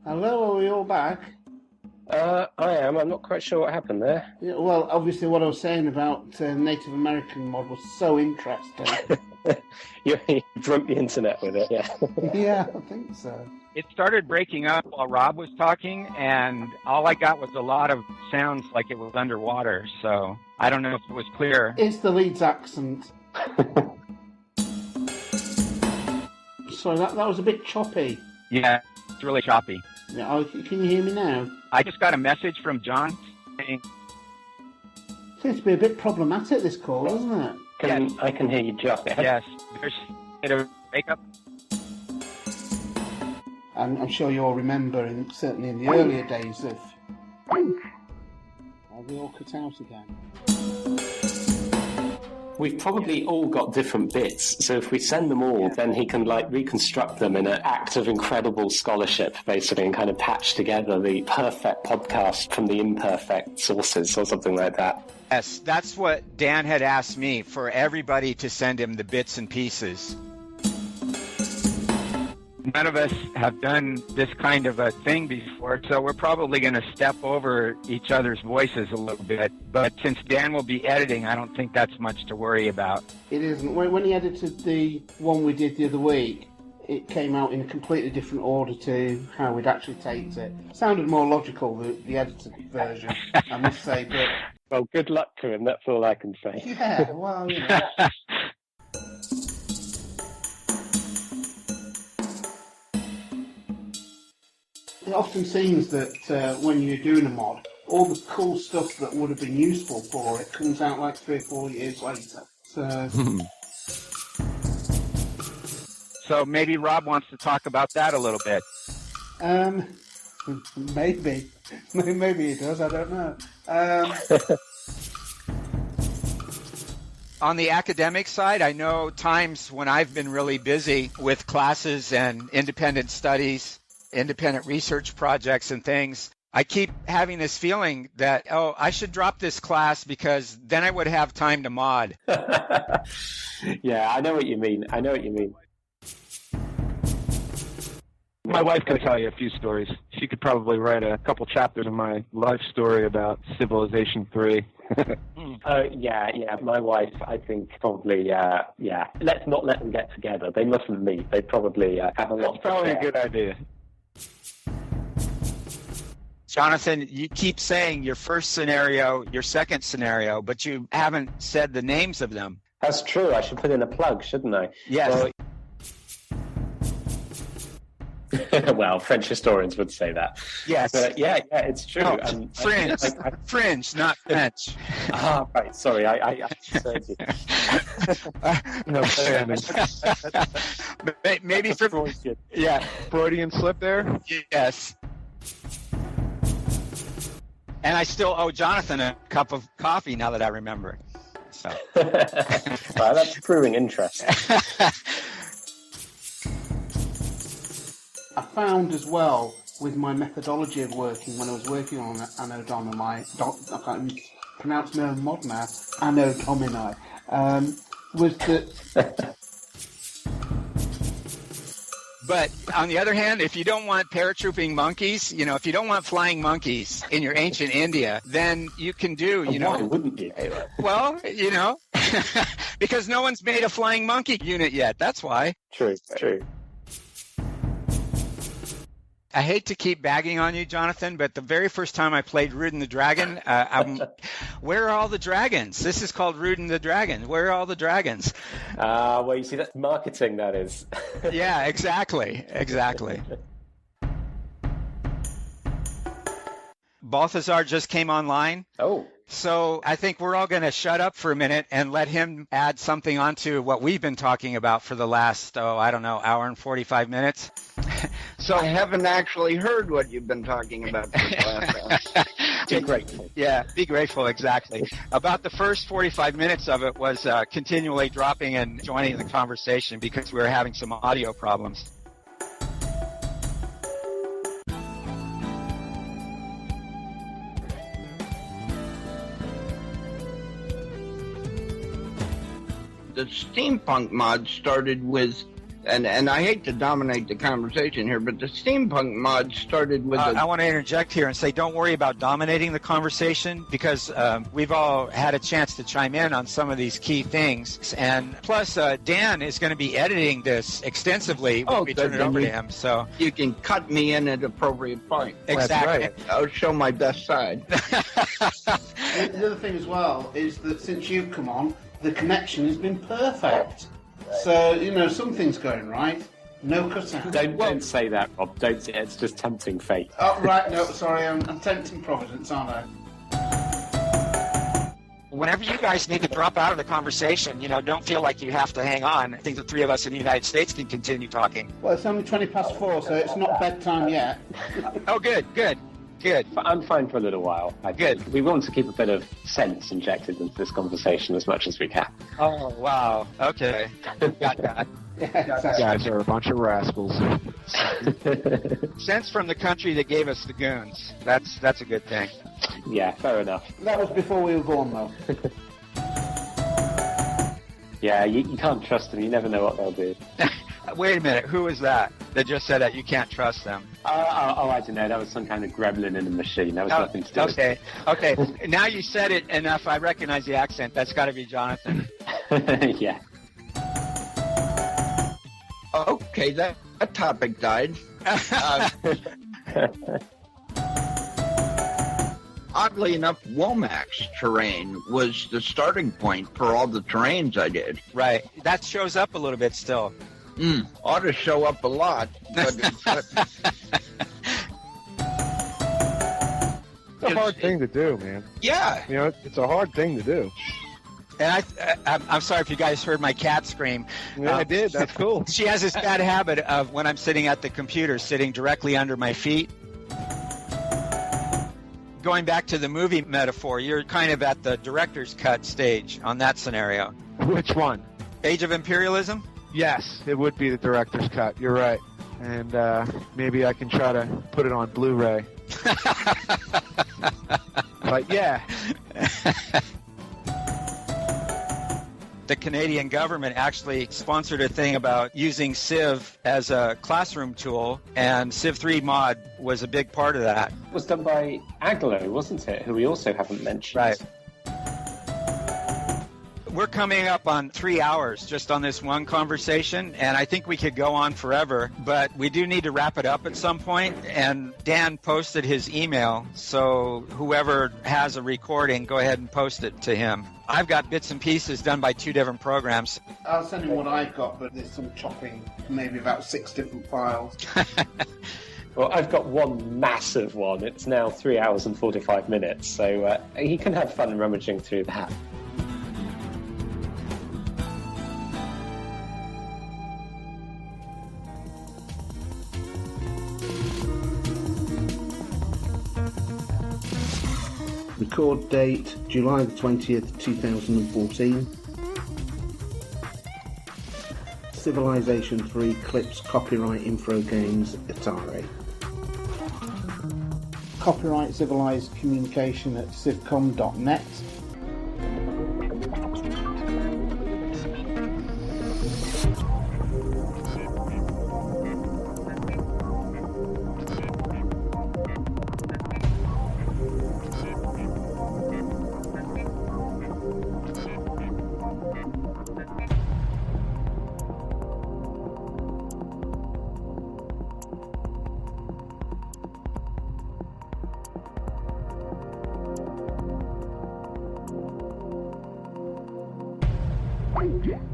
Hello, are we all back? I am. I'm not quite sure what happened there. Yeah, well, obviously what I was saying about Native American mod was so interesting. You broke the internet with it, yeah. Yeah, I think so. It started breaking up while Rob was talking, and all I got was a lot of sounds like it was underwater, so I don't know if it was clear. It's the Leeds accent. Sorry, that was a bit choppy. Yeah, it's really choppy. Yeah, can you hear me now? I just got a message from John saying... Seems to be a bit problematic, this call, doesn't it? I can hear you just. Yes, there's a bit of makeup. And I'm sure you all remember, certainly in the earlier days of... Are they all cut out again? We've probably all got different bits, so if we send them all, then he can reconstruct them in an act of incredible scholarship, basically, and kind of patch together the perfect podcast from the imperfect sources or something like that. Yes, that's what Dan had asked me, for everybody to send him the bits and pieces. None of us have done this kind of a thing before, so we're probably going to step over each other's voices a little bit. But since Dan will be editing, I don't think that's much to worry about. It isn't. When he edited the one we did the other week, it came out in a completely different order to how we'd actually taped it. Sounded more logical, the edited version, I must say. But well, good luck to him, that's all I can say. Yeah, well, you know. It often seems that when you're doing a mod, all the cool stuff that would have been useful for it comes out like 3 or 4 years later. So maybe Rob wants to talk about that a little bit. Maybe he does. I don't know. On the academic side, I know times when I've been really busy with classes and independent studies, independent research projects and things, I keep having this feeling that, I should drop this class because then I would have time to mod. Yeah, I know what you mean. My wife can tell you a few stories. She could probably write a couple chapters of my life story about Civilization 3. Yeah. My wife, I think, probably, Let's not let them get together. They mustn't meet. They probably have a lot. That's probably a good idea. Jonathan, you keep saying your first scenario, your second scenario, but you haven't said the names of them. That's true. I should put in a plug, shouldn't I? Yes. Well, French historians would say that. Yes. But yeah, it's true. No, French, not French. Right. Sorry, I heard you. No, maybe for Freudian. Yeah, Freudian slip there? Yes. And I still owe Jonathan a cup of coffee now that I remember. So. Well, that's proving interest. I found as well, with my methodology of working, when I was working on Anno Domini, I can't even pronounce my own mod now, Anno Domini, was that... But on the other hand, if you don't want paratrooping monkeys, if you don't want flying monkeys in your ancient India, then you can do, Why wouldn't you? Well, because no one's made a flying monkey unit yet. That's why. True. I hate to keep bagging on you, Jonathan, but the very first time I played Root and the Dragon, where are all the dragons? This is called Root and the Dragon. Where are all the dragons? Well, you see, that's marketing, that is. Yeah, exactly. Balthazar just came online. Oh. So I think we're all going to shut up for a minute and let him add something onto what we've been talking about for the last, hour and 45 minutes. So I haven't actually heard what you've been talking about for the last hour. Be grateful. Yeah, be grateful, exactly. About the first 45 minutes of it was continually dropping and joining the conversation because we were having some audio problems. The steampunk mod started with, and I hate to dominate the conversation here, but the steampunk mod started with I want to interject here and say don't worry about dominating the conversation because we've all had a chance to chime in on some of these key things. And plus, Dan is going to be editing this extensother when we turn it over to him. So you can cut me in at appropriate point. Exactly. Right. I'll show my best side. The other thing as well is that since you've come on, the connection has been perfect. So, something's going right. No cutout. Don't say that, Rob. Don't. It's just tempting fate. Oh, right. No, sorry. I'm tempting Providence, aren't I? Whenever you guys need to drop out of the conversation, don't feel like you have to hang on. I think the three of us in the United States can continue talking. Well, it's only 4:20, so it's not bedtime yet. Oh, good. I'm fine for a little while. Good. We want to keep a bit of sense injected into this conversation as much as we can. Oh, wow. Okay. Got that. Yeah, You guys are a bunch of rascals. Sense from the country that gave us the goons. That's a good thing. Yeah, fair enough. That was before we were born, though. Yeah, you can't trust them. You never know what they'll do. Wait a minute. Who was that just said that you can't trust them? I don't know. That was some kind of gremlin in the machine. That was nothing to do with it. Okay. Now you said it enough. I recognize the accent. That's got to be Jonathan. Yeah. Okay, that topic died. Oddly enough, Womack's terrain was the starting point for all the terrains I did. Right. That shows up a little bit still. Ought to show up a lot. But It's a hard thing to do, man. Yeah. It's a hard thing to do. And I'm sorry if you guys heard my cat scream. Yeah, I did. That's cool. She has this bad habit of when I'm sitting at the computer, sitting directly under my feet. Going back to the movie metaphor, you're kind of at the director's cut stage on that scenario. Which one? Age of Imperialism? Yes, it would be the director's cut. You're right. And maybe I can try to put it on Blu-ray. But yeah. The Canadian government actually sponsored a thing about using Civ as a classroom tool, and Civ 3 mod was a big part of that. It was done by Aglo, wasn't it? Who we also haven't mentioned. Right. We're coming up on 3 hours just on this one conversation, and I think we could go on forever, but we do need to wrap it up at some point, and Dan posted his email, so whoever has a recording, go ahead and post it to him. I've got bits and pieces done by 2 different programs. I'll send him what I've got, but there's some chopping, maybe about 6 different files. Well, I've got one massive one. It's now 3 hours and 45 minutes, so he can have fun rummaging through that. Record date, July the 20th, 2014. Civilization 3 clips copyright Infro Games Atari. Copyright Civilized Communication at civcom.net. Bye.